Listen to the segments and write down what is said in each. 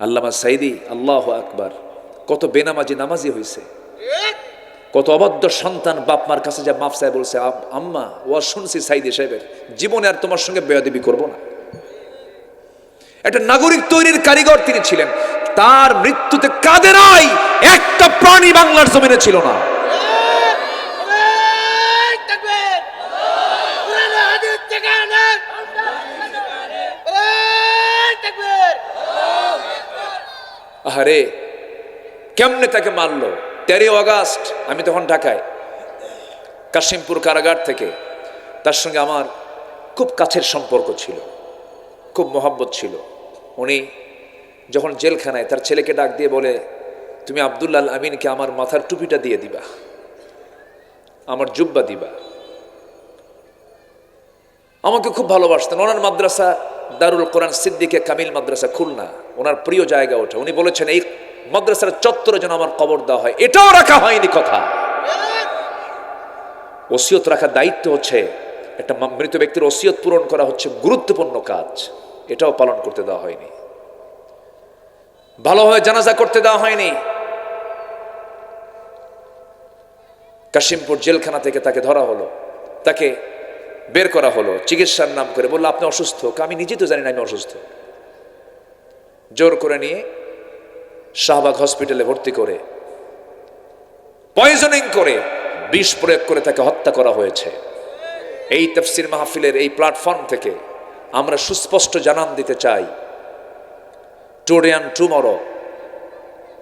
আল্লামা সাইদি আল্লাহু আকবার, কত বেনামাজি নামাজি হয়েছে, কত অবাধ্য সন্তান বাপ মার কাছে যা মাফ চায় বলছে, আম্মা ও শুনছি সাইদি সাহেবের, জীবনে আর তোমার সঙ্গে বেয়াদবি করব না। একটা নাগরিক তৈরির কারিগর তিনি ছিলেন। তার মৃত্যুতে কাঁদে নাই একটা প্রাণী বাংলার জমিনে ছিল না। আরে কেমনে তাকে মারলো? 13 আগস্ট আমি তখন ঢাকায় কাশিমপুর কারাগার থেকে, তার সঙ্গে আমার খুব কাছের সম্পর্ক ছিল, খুব মহব্বত ছিল। উনি যখন জেলখানায়, তার ছেলেকে ডাক দিয়ে বলে, তুমি আব্দুল্লাহ আল আমিনকে আমার মাথার টুপিটা দিয়ে দিবা, আমার জুব্বা দিবা। আমাকে খুব ভালোবাসতেন। ওনার মাদ্রাসা দারুল কোরআন সিদ্দিকে কামিল মাদ্রাসা খুলনা, ওনার প্রিয় জায়গা ওটা। উনি বলেছেন এই মাদ্রাসার চত্বরে যেন আমার কবর দেওয়া হয়। এটাও রাখা হয়নি কথা। ওসিয়ত রাখার দায়িত্ব হচ্ছে, একটা মৃত ব্যক্তির ওসিয়ত পূরণ করা হচ্ছে গুরুত্বপূর্ণ কাজ, এটাও পালন করতে দেওয়া হয়নি। ভালোভাবে জানাজা করতে দেওয়া হয়নি। কাশিমপুর জেলখানা থেকে তাকে ধরা হলো, তাকে বের করা হলো চিকিৎসার নাম করে। বললো আপনি অসুস্থ। আমি নিজে তো জানি না আমি অসুস্থ। জোর করে নিয়ে শাহবাগ হসপিটালে ভর্তি করে পয়জনিং করে, বিষ প্রয়োগ করে তাকে হত্যা করা হয়েছে। এই তাফসীর মাহফিলের এই প্ল্যাটফর্ম থেকে আমরা সুস্পষ্ট জানান দিতে চাই, টুডে অ্যান্ড টুমরো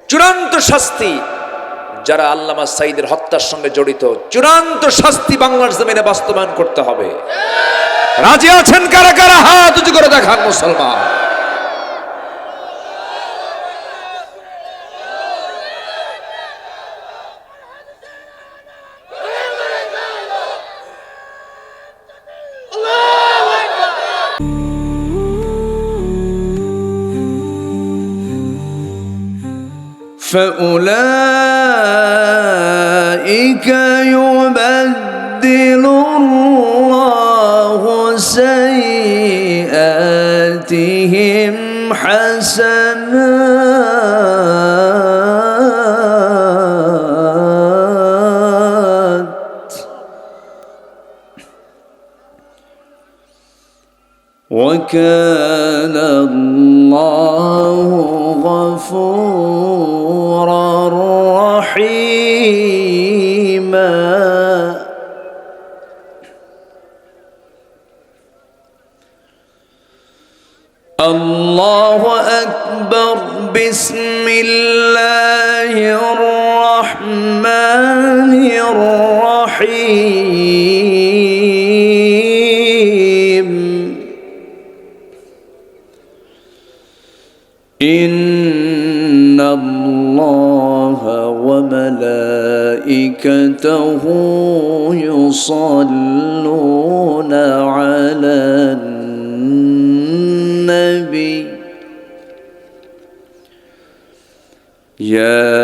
চূড়ান্ত শাস্তি যারা আল্লামা সাইদের হত্যার সঙ্গে জড়িত, চূড়ান্ত শাস্তি বাংলার জমিনে বাস্তবায়ন করতে হবে। রাজি আছেন কারা কারা? হাত উঁচু করে দেখান মুসলমান। فأولئك يبدل الله سيئاتهم حسنات وكان الله غفورا رحيما الله أكبر بسم الله الرحمن الرحيم إن الله وملائكته يصلون على النبي يا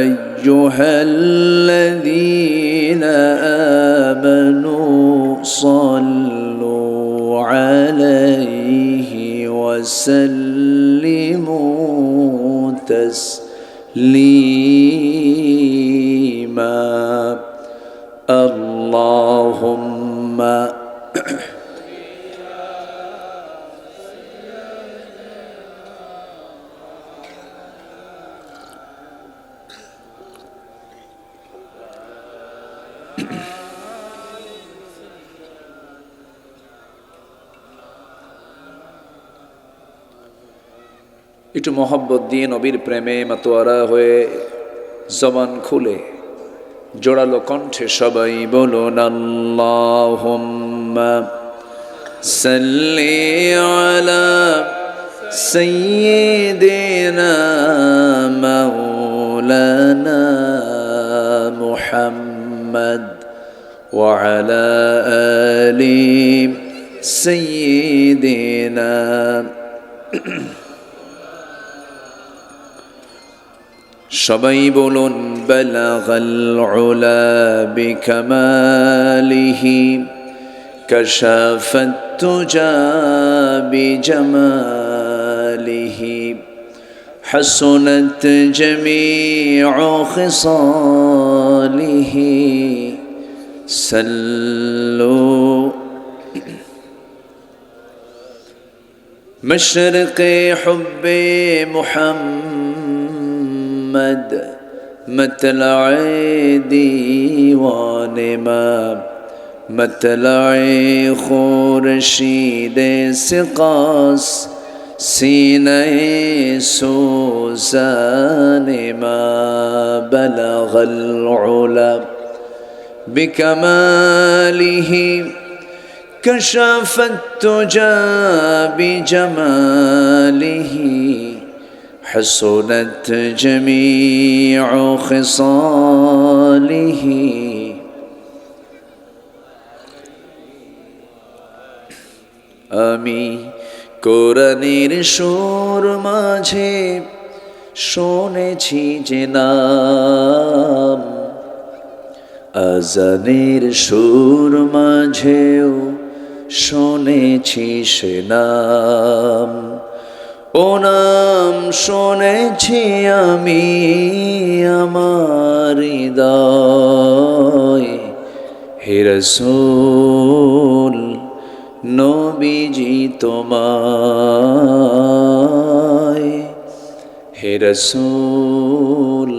أيها الذين آمنوا صلوا عليه وسلموا تسليما اللهم একটু মহব্বত দিয়ে নবীর প্রেমে মাতোয়ারা হয়ে জবান খুলে জোড়ালো কণ্ঠে সবাই বলুন আল্লাহুম্মা সাল্লি আলা সাইয়্যিদিনা মাওলানা মুহাম্মদ ওয়া আলা আলি সাইয়্যিদিনা সবাই বলুন বালাগাল উলা বিকামালিহি কাশাফাত তুজা বিজামালিহি حسنت جميع خصاله صلوا مشرق حب محمد مطلع دیوان ما مطلع خورشید سقاس سینہ سوزان ما بلغ العلا بكماله كشف التجى بجماله حسنت جميع خصاله আমি কোরআনের সুর মাঝে শুনেছি যে নাম, আজানের সুর মাঝেও শুনেছি সে নাম। ও নাম শুনেছি আমি আমার হৃদয়, হে রাসূল নবীজি তোমায়, হে রাসূল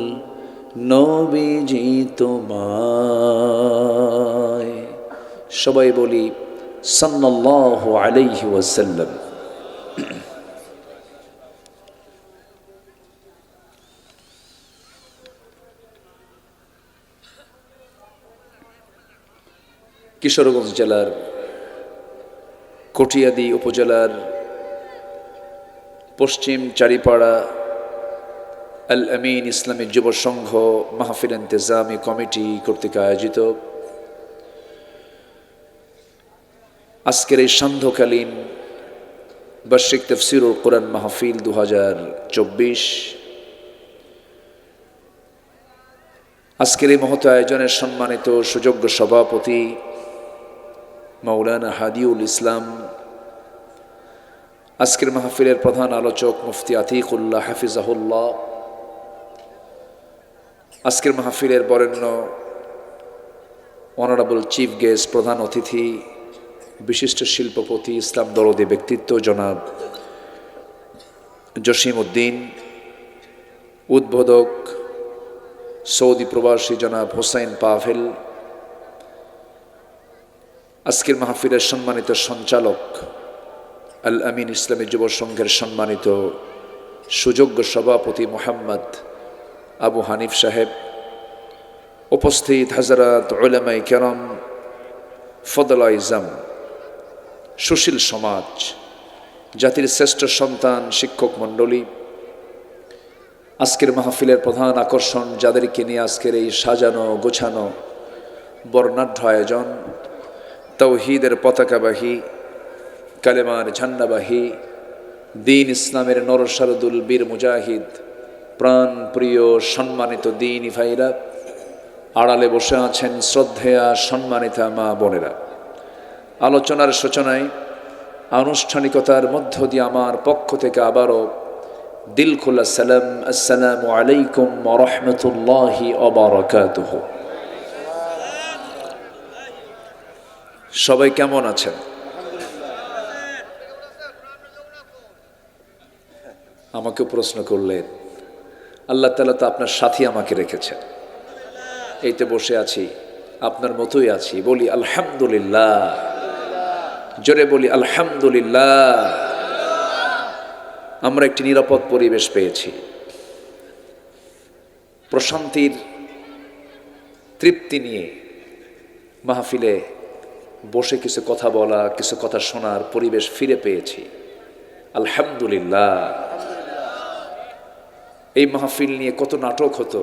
নবীজি তোমায়। সবাই বলি সাল্লাল্লাহু আলাইহি ওয়াসাল্লাম। কিশোরগঞ্জ জেলার কটিয়াদি উপজেলার পশ্চিম চারিপাড়া আল আমিন ইসলামী যুব সংঘ মাহফিল ইন্তেজামি কমিটি কর্তৃক আয়োজিত আজকের এই সান্ধ্যকালীন বার্ষিক তাফসীরুল কোরআন মাহফিল 2024, আজকের এই মহৎ আয়োজনের সম্মানিত সুযোগ্য সভাপতি মাওলানা হাদিউল ইসলাম, আজকের মাহফিলের প্রধান আলোচক মুফতি আতিকুল্লাহ হাফিজাহুল্লাহ, আজকের মাহফিলের বরেণ্য অনারেবল চিফ গেস্ট, প্রধান অতিথি, বিশিষ্ট শিল্পপতি, ইসলাম দরদি ব্যক্তিত্ব জনাব জসিম উদ্দিন, উদ্বোধক সৌদি প্রবাসী জনাব হোসাইন পাভেল, আজকের মাহফিলের সম্মানিত সঞ্চালক আল আমিন ইসলামী যুব সংঘের সম্মানিত সুযোগ্য সভাপতি মোহাম্মদ আবু হানিফ সাহেব, উপস্থিত হাজরাত উলামায়ে কেরাম, ফদলায়ে ইজম, সুশীল সমাজ, জাতির শ্রেষ্ঠ সন্তান, শিক্ষক মণ্ডলী, আজকের মাহফিলের প্রধান আকর্ষণ যাদেরকে নিয়ে আজকের এই সাজানো গোছানো বর্ণাঢ্য আয়োজন, তাওহীদের পতাকাবাহী, কালেমার ঝান্ডাবাহী, দ্বীন ইসলামের নরসারদুল বীর মুজাহিদ, প্রাণ প্রিয় সম্মানিত দ্বীনি ভাইরা, আড়ালে বসে আছেন শ্রদ্ধেয়া সম্মানিতা মা বোনেরা। আলোচনার সূচনায় আনুষ্ঠানিকতার মধ্য দিয়ে আমার পক্ষ থেকে আবারও দিল খোলা সালাম, আসসালামু আলাইকুম ওয়া রাহমাতুল্লাহি ওয়া বারাকাতুহু। সবাই কেমন আছেন? আমাকে প্রশ্ন করলেন, আল্লাহ তাআলা তো আপনার সাথী আমাকে রেখেছেন, এইতে বসে আছি, আপনার মতোই আছি, বলি আলহামদুলিল্লাহ, জোরে বলি আলহামদুলিল্লাহ। আমরা একটি নিরাপদ পরিবেশ পেয়েছি, প্রশান্তির তৃপ্তি নিয়ে মাহফিলে বসে কিছু কথা বলা, কিছু কথা শোনার পরিবেশ ফিরে পেয়েছি, আলহামদুলিল্লাহ। এই মাহফিল নিয়ে কত নাটক হতো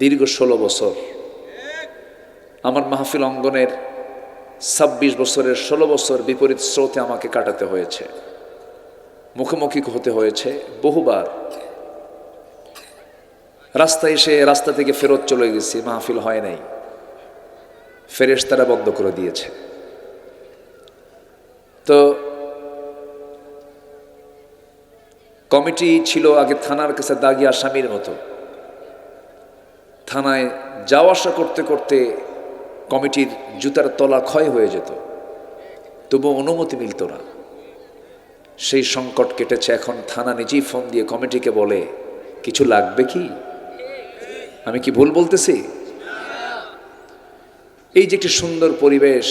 দীর্ঘ 16 বছর। আমার মাহফিল অঙ্গনের 26 বছরের 16 বছর বিপরীত স্রোতে আমাকে কাটাতে হয়েছে, মুখোমুখি হতে হয়েছে বহুবার। রাস্তায় এসে রাস্তা থেকে ফেরত চলে গেছি, মাহফিল হয় নাই, ফেরেশতারা বন্ধ করে দিয়েছে। তো কমিটি ছিল আগে থানার কাছে দাগি আসামির মতো, থানায় যাওয়া আসা করতে করতে কমিটির জুতার তলা ক্ষয় হয়ে যেত, তবু অনুমতি মিলত না। সেই সংকট কেটেছে। এখন থানা নিজেই ফোন দিয়ে কমিটিকে বলে, কিছু লাগবে কি? আমি কি ভুল বলতেছি? এই যে একটি সুন্দর পরিবেশ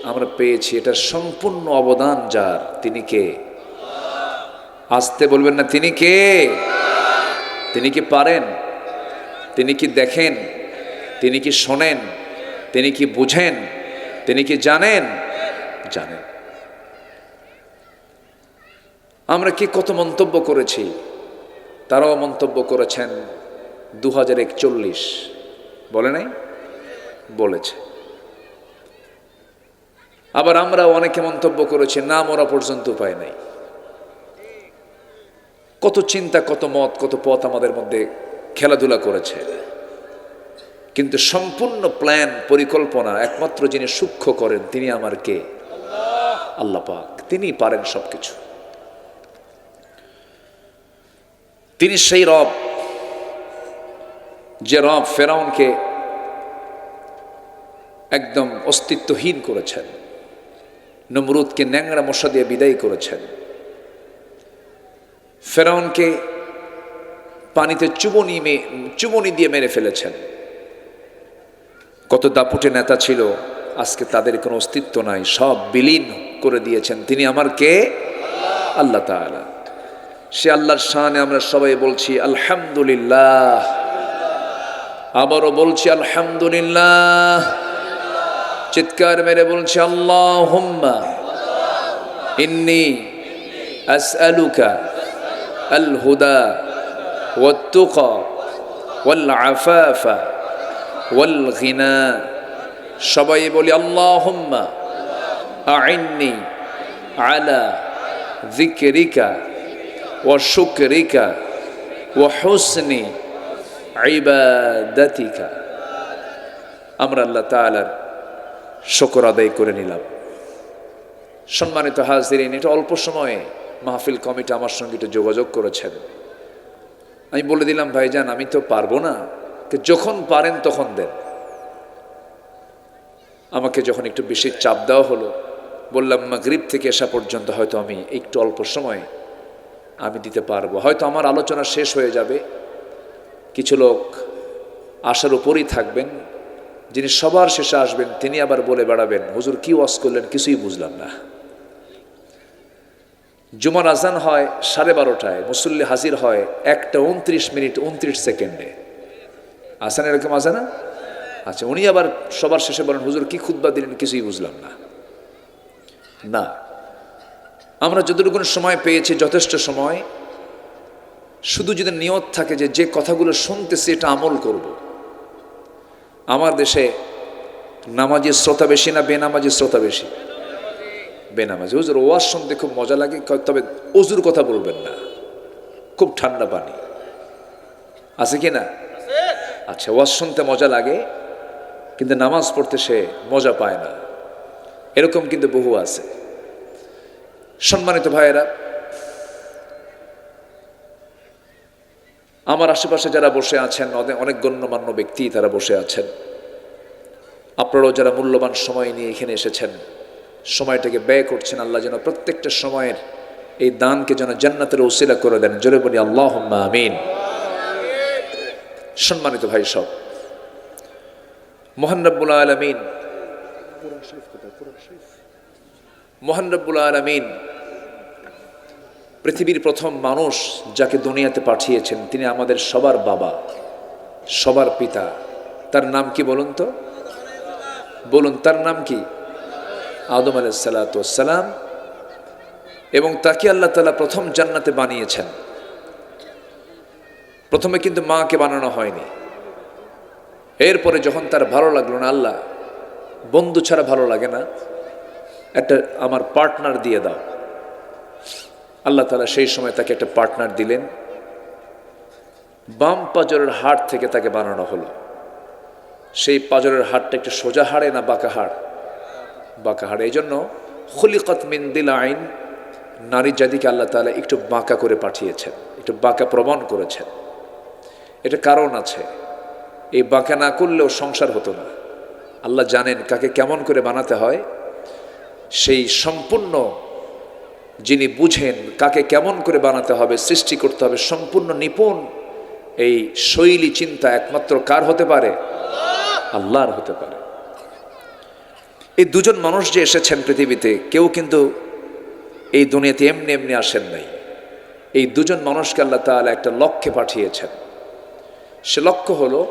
আমরা পেয়েছি, এটার সম্পূর্ণ অবদান যার, তিনি কে? আসতে বলবেন না, তিনি কে? তিনি কি পারেন? তিনি কি দেখেন? তিনি কি শোনেন? তিনি কি বুঝেন? তিনি কি জানেন? জানেন। আমরা কি কত মন্তব্য করেছি, তারাও মন্তব্য করেছেন 2041 বলে নাই? বলেছে। আবার আমরা অনেকে মন্তব্য করেছি, না মরা পর্যন্ত উপায় নাই। কত চিন্তা, কত মত, কত পথ আমাদের মধ্যে খেলাধুলা করেছে, কিন্তু সম্পূর্ণ প্ল্যান, পরিকল্পনা একমাত্র যিনি সূক্ষ্ম করেন তিনি আমার কে? আল্লাহ পাক। তিনি পারেন সবকিছু। তিনি সেই রব যে রব ফেরাউনকে একদম অস্তিত্বহীন করেছেন, নমরুদকে ন্যাংরা মশা দিয়ে বিদায় করেছেন, ফেরাউনকে পানিতে চুবনি দিয়ে মেরে ফেলেছেন। কত দাপুটে নেতা ছিল, আজকে তাদের কোনো অস্তিত্ব নাই, সব বিলীন করে দিয়েছেন। তিনি আমার কে? আল্লাহ তাআলা। সে আল্লাহর শানে আমরা সবাই বলছি আলহামদুলিল্লাহ। আবারও বলছি আলহামদুলিল্লাহ। চিৎকার মেরে বলছি আল্লাহুম্মা ইন্নী আসআলুকা আল হুদা ওয়াত তুকা ওয়াল আফাফা ওয়াল গিনা। সবাই বলি আল্লাহুম্মা আইন্নি আলা যিকরিকা ওয়া শুকরিকা ওয়া হুসনি ইবাদাতিকা। আমরা আল্লাহ তাআলার শুকর আদায় করে নিলাম। সম্মানিত হাজিরিন, এটা অল্প সময়ে মাহফিল কমিটি আমার সঙ্গে একটু যোগাযোগ করেছেন। আমি বলে দিলাম, ভাইজান আমি তো পারবো না, যখন পারেন তখন দেন। আমাকে যখন একটু বেশি চাপ দেওয়া হলো, বললাম মাগরিব থেকে এসা পর্যন্ত হয়তো আমি একটু অল্প সময় আমি দিতে পারবো, হয়তো আমার আলোচনা শেষ হয়ে যাবে। কিছু লোক আশার উপরই থাকবেন, যিনি সবার শেষে আসবেন তিনি আবার বলে বেড়াবেন, হুজুর কি ওয়াজ করলেন কিছুই বুঝলাম না। জুমার আজান হয় 12:30টায়, মুসল্লি হাজির হয় 1:29:29 আসান, এরকম আছে না? আচ্ছা, উনি আবার সবার শেষে বলেন, হুজুর কি খুতবা দিলেন কিছুই বুঝলাম না। না, আমরা যতটুকু সময় পেয়েছি যথেষ্ট সময়, শুধু যদি নিয়ত থাকে যে যে কথাগুলো শুনতেছি এটা আমল করব। আমার দেশে নামাজি শ্রোতা বেশি না বেনামাজি শ্রোতা বেশি? বেনামাজি। হুজুর ওয়াজ শুনতে খুব মজা লাগে, তবে অজুর কথা বলবেন না, খুব ঠান্ডা পানি আছে কি না? আচ্ছা, ওয়াজ শুনতে মজা লাগে কিন্তু নামাজ পড়তে সে মজা পায় না, এরকম কিন্তু বহু আছে। সম্মানিত ভাইয়েরা, আমার আশেপাশে যারা বসে আছেন, অনেক গণ্যমান্য ব্যক্তি তারা বসে আছেন। আপনারাও যারা মূল্যবান সময় নিয়ে এখানে এসেছেন, সময়টাকে ব্যয় করছেন, আল্লাহ যেন প্রত্যেকটা সময়ের এই দানকে যেন জান্নাতের ওসিলা করে দেন। জোরে বলি আল্লাহুম্মা আমিন। সম্মানিত ভাই সব, মহান রব্বুল আলামিন পৃথিবীর প্রথম মানুষ যাকে দুনিয়াতে পাঠিয়েছেন, তিনি আমাদের সবার বাবা, সবার পিতা। তার নাম কি বলুন তো? বলুন, তার নাম কি? আদম আলাইহিস সালাতু ওয়াস সালাম। এবং তাকে আল্লাহ তাআলা প্রথম জান্নাতে বানিয়েছেন। প্রথমে কিন্তু মাকে বানানো হয়নি। এরপরে যখন তার ভালো লাগলো না, আল্লাহ বন্ধু ছাড়া ভালো লাগে না, একটা আমার পার্টনার দিয়ে দাও। আল্লাহ তাআলা সেই সময় তাকে একটা পার্টনার দিলেন। বাম পাজরের হাড় থেকে তাকে বানানো হলো। সেই পাজরের হাড়টা একটু সোজা হাড়ে না বাঁকা হাড়? বাঁকা হাড়ে। এই জন্য খুলিকাত মিন দিলাইন, নারী জাতিকে আল্লাহ তাআলা একটু বাঁকা করে পাঠিয়েছেন, একটু বাঁকা প্রবণ করেছেন। এটা কারণ আছে, এই বাঁকা না করলেও সংসার হতো না। আল্লাহ জানেন কাকে কেমন করে বানাতে হয়, সেই সম্পূর্ণ যিনি বুঝেন কাকে কেমন করে বানাতে হবে, সৃষ্টি করতে হবে, সম্পূর্ণ নিপুণ এই শৈলী চিন্তা একমাত্র কার হতে পারে? আল্লাহর হতে পারে। এই দুজন মানুষ যে এসেছেন পৃথিবীতে, কেউ কিন্তু এই দুনিয়াতে এমনি এমনি আসেন নাই। এই দুজন মানুষকে আল্লাহ তাআলা একটা লক্ষ্যে পাঠিয়েছেন। সে লক্ষ্য হলো,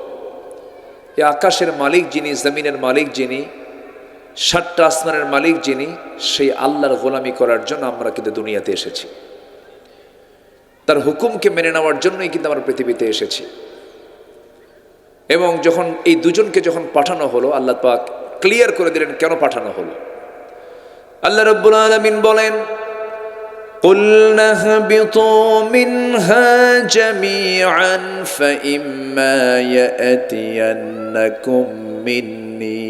এই আকাশের মালিক যিনি, জমিনের মালিক যিনি, সাতটা আসমানের মালিক যিনি, সেই আল্লাহর গোলামি করার জন্য আমরা কিন্তু দুনিয়াতে এসেছি। তার হুকুমকে মেনে নেওয়ার জন্যই কিন্তু আমরা পৃথিবীতে এসেছি। এবং যখন এই দুজনকে যখন পাঠানো হলো, আল্লাহ পাক ক্লিয়ার করে দিলেন কেন পাঠানো হলো। আল্লাহ রাব্বুল আলামিন বলেন, قُلْنَا اهْبِطُوا مِنْهَا جَمِيعًا فَإِمَّا يَأْتِيَنَّكُمْ مِنِّي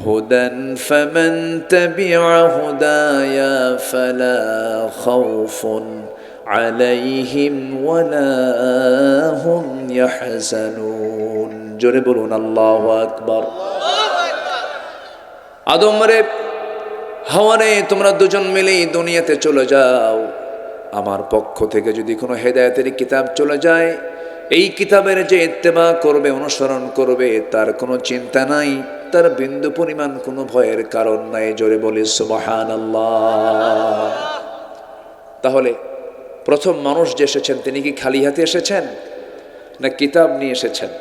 هُدًى فَمَنْ تَبِعَ هُدَايَ فَلَا خَوْفٌ عَلَيْهِمْ وَلَا هُمْ يَحْزَنُونَ। জোরে বলুন আল্লাহু আকবার। আদম রে, হাওয়া রে, তোমরা দুজন মিলেই দুনিয়াতে চলে যাও। আমার পক্ষ থেকে যদি কোনো হেদায়েতের কিতাব চলে যায়, এই কিতাবের যে ইত্তেবা করবে, অনুসরণ করবে, তার কোনো চিন্তা নাই, তার বিন্দু পরিমাণ কোনো ভয়ের কারণ নাই। জোরে বলি সুবহানাল্লাহ। তাহলে প্রথম মানুষ যে এসেছেন, তিনি কি খালি হাতে এসেছেন না কিতাব নিয়ে এসেছেন?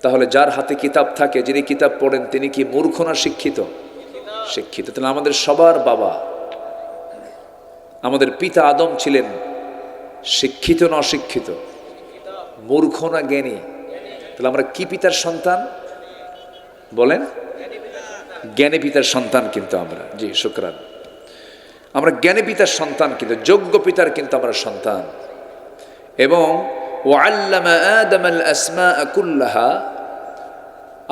তাহলে যার হাতে কিতাব থাকে, যিনি কিতাব পড়েন, তিনি কি মূর্খ না শিক্ষিত? শিক্ষিত। তাহলে আমাদের সবার বাবা, আমাদের পিতা আদম ছিলেন শিক্ষিত না অশিক্ষিত? মূর্খ না জ্ঞানী? তাহলে আমরা কি পিতার সন্তান বলেন? জ্ঞানী পিতার সন্তান কিন্তু আমরা। জি, শুকরান। আমরা জ্ঞানী পিতার সন্তান, কিন্তু যোগ্য পিতার কিন্তু আমরা সন্তান। এবং ওয়াল্লামা আদম আল আসমাআ কুল্লাহা,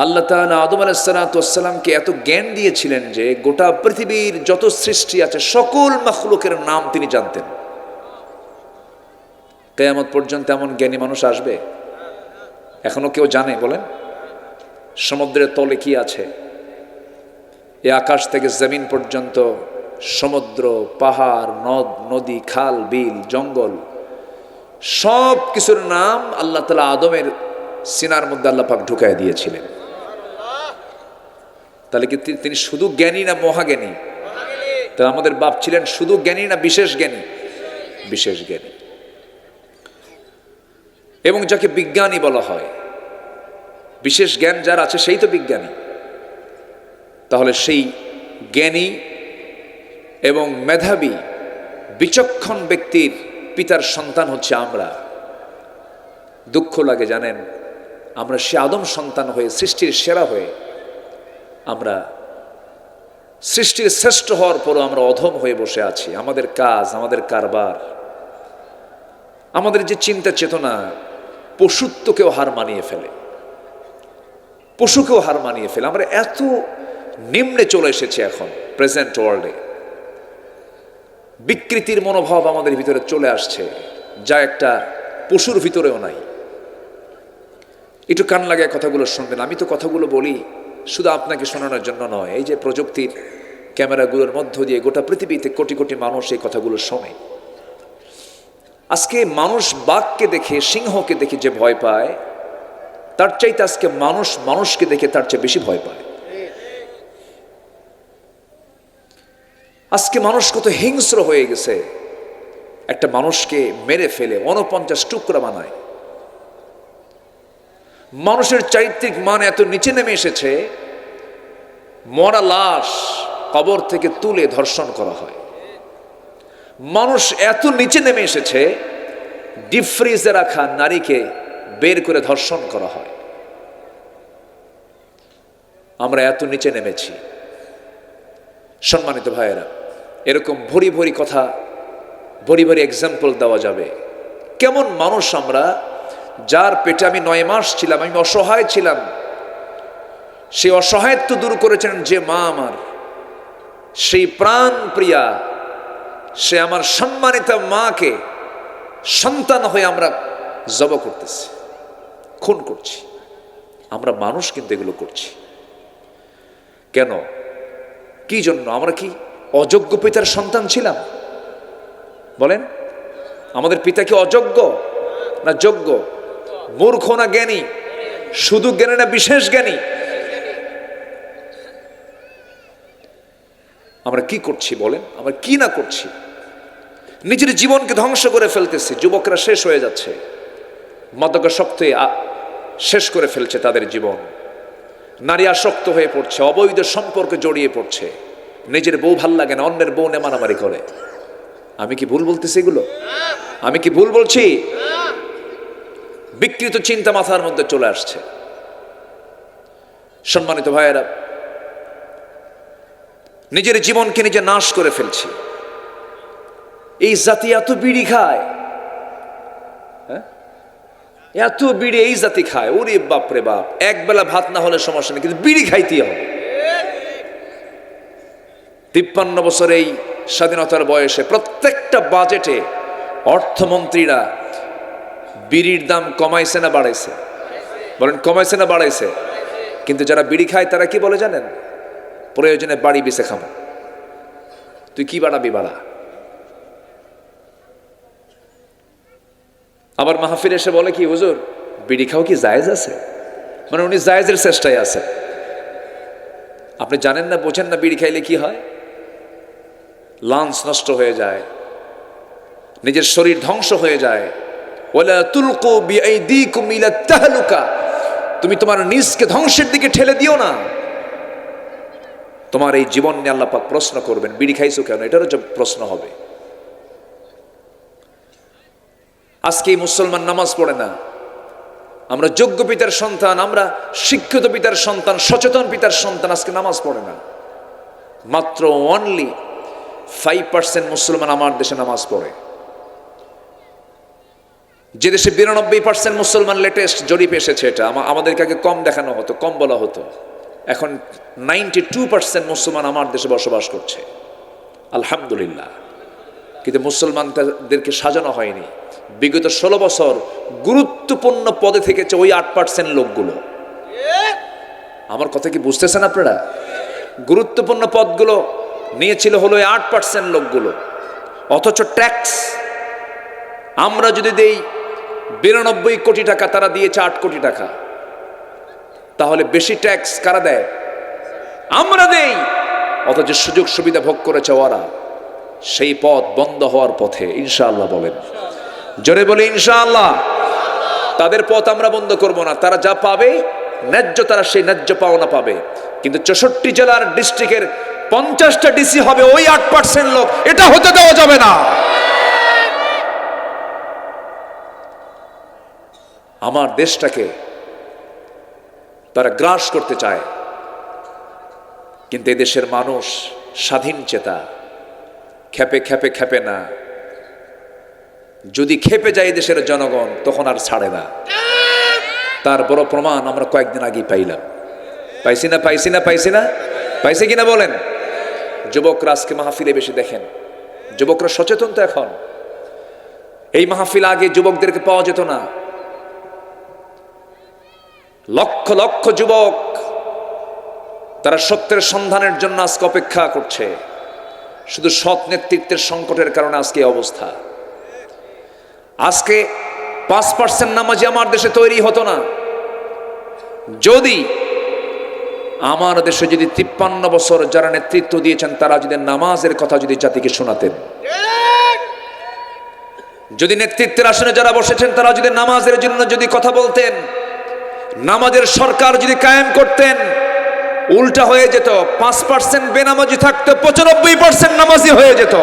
আল্লাহ তাআলা আদম আলাইহিস সালাতু ওয়াস সালামকে এত জ্ঞান দিয়েছিলেন যে গোটা পৃথিবীর যত সৃষ্টি আছে সকল মাখলুকের নাম তিনি জানতেন। কিয়ামত পর্যন্ত এমন জ্ঞানী মানুষ আসবে? এখনো কেউ জানে বলেন? সমুদ্রের তলে কি আছে? এই আকাশ থেকে জমিন পর্যন্ত সমুদ্র, পাহাড়, নদ নদী, খাল, বিল, জঙ্গল, সব কিছুর নাম আল্লাহ তাআলা আদমের সিনার মধ্যে আল্লাহ পাক ঢুকায় দিয়েছিলেন। তাহলে কি তিনি শুধু জ্ঞানী না মহাজ্ঞানী? তাহলে আমাদের বাপ ছিলেন শুধু জ্ঞানী না বিশেষ জ্ঞানী? বিশেষ জ্ঞানী। এবং যাকে বিজ্ঞানী বলা হয়, বিশেষ জ্ঞান যার আছে সেই তো বিজ্ঞানী। তাহলে সেই জ্ঞানী এবং মেধাবী বিচক্ষণ ব্যক্তির পিতার সন্তান হচ্ছে আমরা। দুঃখ লাগে জানেন, আমরা সে আদম সন্তান হয়ে, সৃষ্টির সেরা হয়ে, আমরা সৃষ্টির শ্রেষ্ঠ হওয়ার পরও আমরা অধম হয়ে বসে আছি। আমাদের কাজ, আমাদের কারবার, আমাদের যে চিন্তা চেতনা, পশুত্বকেও হার মানিয়ে ফেলে, পশুকেও হার মানিয়ে ফেলে। আমরা এত নিম্নে চলে এসেছি এখন প্রেজেন্ট ওয়ার্ল্ডে। বিকৃতির মনোভাব আমাদের ভিতরে চলে আসছে, যা একটা পশুর ভিতরেও নাই। একটু কান লাগায় কথাগুলো শুনবেন। আমি তো কথাগুলো বলি শুধু আপনাকে শোনানোর জন্য নয়, এই যে প্রযুক্তির ক্যামেরাগুলোর মধ্য দিয়ে গোটা পৃথিবীতে কোটি কোটি মানুষ এই কথাগুলো শোনে। আজকে মানুষ বাঘকে দেখে, সিংহকে দেখে যে ভয় পায়, তার চাইতে আজকে মানুষ মানুষকে দেখে তার চেয়ে বেশি ভয় পায়। আজকে মানুষ কত হিংস্র হয়ে গেছে, একটা মানুষকে মেরে ফেলে 49 টুকরা বানায়। মানুষের চারিত্রিক মান এত নিচে নেমে এসেছে, মরা লাশ কবর থেকে তুলে ধর্ষণ করা হয়। মানুষ এত নিচে নেমে এসেছে, ডিপ ফ্রিজে রাখা নারীকে বের করে ধর্ষণ করা হয়। আমরা এত নিচে নেমেছি। সম্মানিত ভাইয়েরা, এরকম ভরি ভরি কথা, ভরি ভরি এক্সাম্পল দেওয়া যাবে। কেমন মানুষ আমরা, যার পেটে আমি 9 মাস ছিলাম, আমি অসহায় ছিলাম, সেই অসহায়ত্ব দূর করেছেন যে মা আমার, সেই প্রাণ প্রিয়া, সে আমার সম্মানিত মাকে সন্তান হয়ে আমরা জব করতেছি, খুন করছি। আমরা মানুষ কিন্তু এগুলো করছি কেন? কি জন্য? আমরা কি অযোগ্য পিতার সন্তান ছিলাম? বলেন, আমাদের পিতা কি অযোগ্য না যোগ্য? মূর্খ না জ্ঞানী? শুধু জ্ঞানী না বিশেষ জ্ঞানী? আমরা কি করছি বলেন? আমরা কি না করছি? নিজের জীবনকে ধ্বংস করে ফেলতেছি। যুবকরা শেষ হয়ে যাচ্ছে, মাদকাসক্তে শেষ করে ফেলছে তাদের জীবন। নারী আসক্ত হয়ে পড়ছে, অবৈধ সম্পর্কে জড়িয়ে পড়ছে। নিজের বউ ভাল লাগে না, অন্যের বউ নিয়ে মারামারি করে। আমি কি ভুল বলতেছি এগুলো? আমি কি ভুল বলছি? বিকৃত চিন্তা মাথার মধ্যে চলে আসছে। সম্মানিত ভাইয়েরা, নিজের জীবনকে নিজে নাশ করে ফেলছি। এই জাতি এত বিড়ি খায়, এত বিড়ি এই জাতি খায়। ওরে বাপ রে বাপ, এক বেলা ভাত না হলে সমস্যা নেই, কিন্তু বিড়ি খাইতেই হবে। 53 বছর এই স্বাধীনতার বয়সে প্রত্যেকটা বাজেটে অর্থমন্ত্রীরা বিড়ির দাম কমাইছে না বাড়াইছে? বলেন, কমাইছে না বাড়াইছে? কিন্তু যারা বিড়ি খায় তারা কি বলে জানেন? প্রয়োজনে বাড়ি বেঁচে খাবো। তুই কি বাড়াবি বাড়া। আবার মাহফিল এসে বলে কি, হুজুর বিড়ি খাও কি জায়েজ আছে? মানে উনি জায়েজের চেষ্টায় আছে। আপনি জানেন না, বোঝেন না বিড়ি খাইলে কি হয়? লাঞ্চ নষ্ট হয়ে যায়, নিজের শরীর ধ্বংস হয়ে যায়। ওয়ালা তুলকু বিআইদিকুম ইলা তাহলুকা, তুমি তোমার নিজকে ধ্বংসের দিকে ঠেলে দিও না। তোমার এই জীবন নিয়ে আল্লাহ পাক প্রশ্ন করবেন, বিড়ি খাইছো কেন? এটারও প্রশ্ন হবে। আজকে মুসলমান নামাজ পড়ে না। আমরা যোগ্য পিতার সন্তান, আমরা শিক্ষিত পিতার সন্তান, সচেতন পিতার সন্তান, আজকে নামাজ পড়ে না। মাত্র অনলি 5% মুসলমান আমার দেশে নামাজ পড়ে। যে দেশে 92% মুসলমান, লেটেস্ট জরিপ এসেছে এটা। আমাদেরকে আগে কম দেখানো হতো, কম বলা হতো। এখন 92% মুসলমান আমার দেশে বসবাস করছে, আলহামদুলিল্লাহ। কিন্তু মুসলমানদেরকে সাজানো হয়নি। বিগত 16 বছর গুরুত্বপূর্ণ পদে থেকেছে ওই 8% লোকগুলো। আমার কথা কি বুঝতেছেন আপনারা? গুরুত্বপূর্ণ পদগুলো নিয়েছিল হলো 8% লোকগুলো। অথচ ট্যাক্স আমরা যদি দেই 92 কোটি টাকা, তারা দিয়েছে 8 কোটি টাকা। তাহলে বেশি ট্যাক্স কারা দেয়? আমরা দেই। অথচ সুযোগ সুবিধা ভোগ করেছে ওরা। সেই পথ বন্ধ হওয়ার পথে, ইনশাআল্লাহ বলেন, জোরে বলে ইনশাআল্লাহ। তাদের পথ আমরা বন্ধ করব না। তারা যা পাবে ন্যায্য, তারা সেই ন্যায্য পাওনা পাবে। কিন্তু 64 জেলার ডিস্ট্রিক্টের 50টা ডিসি হবে ওই 8% লোক। এটা হতে দেওয়া যাবে না। আমার দেশটাকে তারা গ্রাস করতে চায়, কিন্তু এদেশের মানুষ স্বাধীন চেতা, খেপে খেপে খেপে না। যদি খেপে যায় দেশের জনগণ, তখন আর ছাড়ে না। তার বড় প্রমাণ আমরা কয়েকদিন আগেই পাইলাম। পাইছি না? পাইছি না? পাইছি না? পাইছে কিনা বলেন? যুবকরা আজকে মাহফিলে বেশি দেখেন, যুবকরা সচেতন তো এখন। এই মাহফিল আগে যুবকদেরকে পাওয়া যেত না। লক্ষ লক্ষ যুবক তারা সত্যের সন্ধানের জন্য আজকে অপেক্ষা করছে। শুধু সৎ নেতৃত্বের সংকটের কারণে আজকে এই অবস্থা। আজকে 5% নামাজি আমার দেশে তৈরি হতো না যদি আমার দেশে যদি 53 বছর যারা নেতৃত্ব দিয়েছেন তারা যদি নামাজের কথা যদি জাতিকে শোনাতেন, যদি নেতৃত্বের আসনে যারা বসেছেন তারা যদি নামাজের জন্য যদি কথা বলতেন, নামাজের সরকার যদি কায়েম করতেন, উল্টা হয়ে যেত। 5% বেনামাজি থাকতো, 95% নামাজি হয়ে যেত।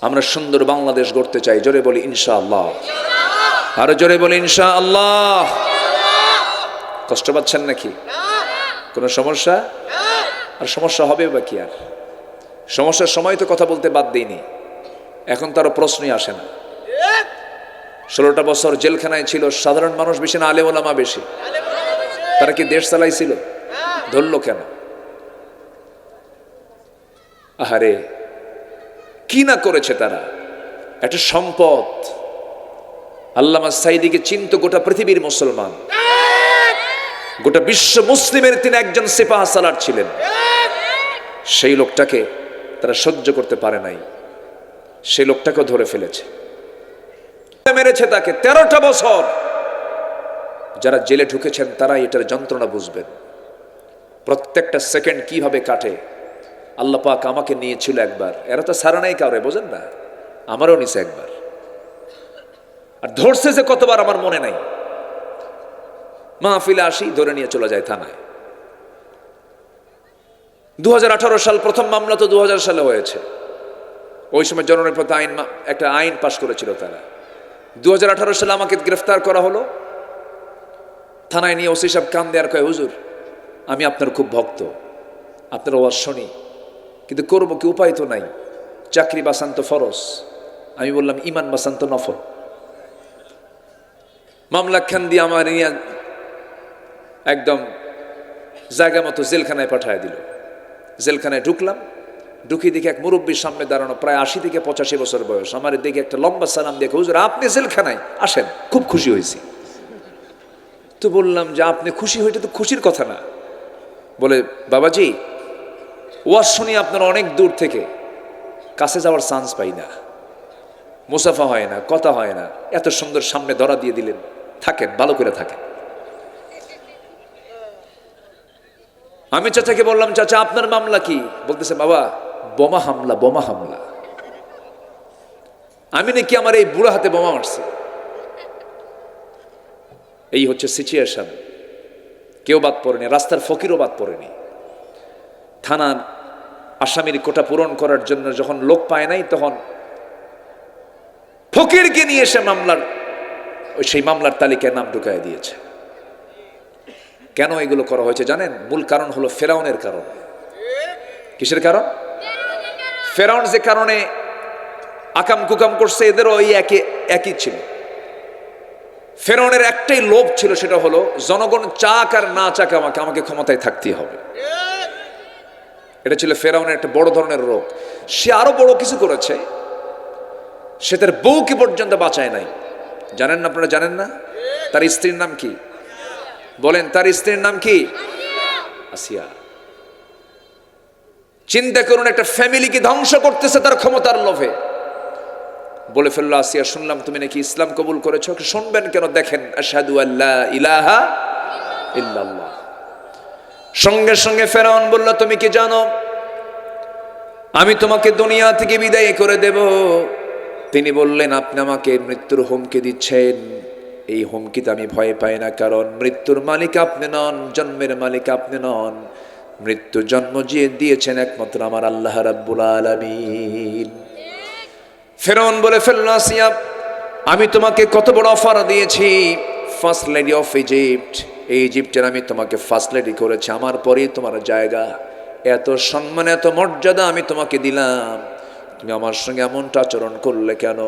আমরা সুন্দর বাংলাদেশ গড়তে চাই। জোরে বলি ইনশাআল্লাহ। আরো জোরে বলি ইনশাআল্লাহ। কষ্ট পাচ্ছেন নাকি? কোনো সমস্যা? আর সমস্যা হবে বা কি? আর সমস্যার সময় তো কথা বলতে বাদ দিইনি, এখন তারও প্রশ্নই আসে না। 16টা বছর জেলখানায় ছিল, সাধারণ মানুষ বেশি না আলেম ওলামা বেশি? তারা কি দেশ চালাইছিল? ধরলো কেন? আহারে, কি না করেছে তারা, একটা সম্পদ। আল্লামা সাইদিকে চিনত গোটা পৃথিবীর মুসলমান, গোটা বিশ্ব মুসলিমের তিনি একজন সিপাহ সালার ছিলেন। সেই লোকটাকে তারা সহ্য করতে পারে নাই, সেই লোকটাকে ধরে ফেলেছে, মেরেছে তাকে 13টা বছর। যারা জেলে ঢুকেছেন তারা এটার যন্ত্রণা বুঝবেন, প্রত্যেকটা সেকেন্ড কিভাবে কাটে। আল্লাহ পাক আমাকে নিয়েছিল একবার, এরা তো সারা নাই কাউরে, বোঝেন না, আমারও নিছে একবার, আর ধরছে যে কতবার আমার মনে নাই। মাহফিলে আসি, ধরে নিয়ে চলে যায় থানায়। 2018 সাল প্রথম মামলা তো 2000 সালে হয়েছে। ওই সময় জননিরাপত্তা আইন, একটা আইন পাশ করেছিল তারা। 2018 সালে আমাকে গ্রেফতার করা হলো, থানায় নিয়ে ওসি সাহেব কান দেয়ার কয়, হুজুর আমি আপনার খুব ভক্ত, আপনার ওয়াজ শুনি, কিন্তু করবো কি, উপায় তো নাই, চাকরি বাঁচান তো ফরজ। আমি বললাম ইমান বাঁচান তো নফল। মামলা খান দিয়ে আমার নিয়ে একদম জায়গা মতো জেলখানায় পাঠায় দিল। জেলখানায় ঢুকলাম, ঢুকি দেখে এক মুরব্বীর সামনে দাঁড়ানো, প্রায় 80 থেকে 85 বছর বয়স। আমার দেখে একটা লম্বা সালাম দেখে, হুজুর আপনি জেলখানায় আসেন, খুব খুশি হয়েছি। তো বললাম যে আপনি খুশি হইতে তো খুশির কথা না। বলে বাবাজি ওয়াজ শুনি আপনার অনেক দূর থেকে, কাছে যাওয়ার চান্স পাই না, মুসাফা হয় না, কথা হয় না, এত সুন্দর সামনে ধরা দিয়ে দিলেন, থাকেন, ভালো করে থাকেন। আমি চাচাকে বললাম, চাচা আপনার মামলা কি? বলতেছে বাবা বোমা হামলা, বোমা হামলা। আমি নাকি আমার এই বুড়া হাতে বোমা মারছি। এই হচ্ছে সিচুয়েশন। কেউ বাদ পড়েনি, রাস্তার ফকিরও বাদ পড়েনি। থানার আসামির কোটা পূরণ করার জন্য যখন লোক পায় নাই, তখন ফকিরকে নিয়ে এসে সেই মামলার তালিকায় নাম ঢুকায় দিয়েছে। কেন এগুলো করা হয়েছে জানেন? মূল কারণ হলো ফেরাউনের কারণ। কিসের কারণ? ফেরাউন যে কারণে আকাম কুকাম করছে, এদেরও ওই একই ছিল। ফেরাউনের একটাই লোভ ছিল, সেটা হলো জনগণ চাক আর না চাক আমাকে ক্ষমতায় থাকতেই হবে। এটা ছিল ফেরাউনের একটা বড় ধরনের রোগ। সে আরো বড় কিছু করেছে, সে তার বউকে পর্যন্ত বাঁচায় নাই। জানেন না? আপনারা জানেন না? তার স্ত্রীর নাম কি? বলেন, তার স্ত্রীর নাম কি? আসিয়া। চিন্তা করুন, একটা ফ্যামিলিকে ধ্বংস করতেছে তার ক্ষমতার লোভে। বলে ফেললো, আসিয়া শুনলাম তুমি নাকি ইসলাম কবুল করেছো। শুনবেন কেন? দেখেন, আশহাদু আল্লা ইলাহা ইল্লাল্লাহ। সঙ্গে সঙ্গে ফেরাউন বলল, তুমি কি জানো আমি তোমাকে দুনিয়া থেকে বিদায় করে দেব? তিনি বললেন, আপনি আমাকে মৃত্যুর হুমকি দিচ্ছেন। এই হুমকিতে আমি ভয় পাই না, কারণ মৃত্যুর মালিক আপনি নন, জন্মের মালিক আপনি নন। মৃত্যু জন্ম দিয়েছেন একমাত্র আমার আল্লাহ রাব্বুল আলামিন। ফেরাউন বলে ফেলল, আসিয়া আমি তোমাকে কত বড় অফার দিয়েছি, ফার্স্ট লেডি অফ ইজিপ্ট। ইজিপ্টের আমি তোমাকে ফার্স্ট লেডি করেছি, আমার পরেই তোমার জায়গা। এত সম্মান, এত মর্যাদা আমি তোমাকে দিলাম, তুমি আমার সঙ্গে এমনটা আচরণ করলে কেন?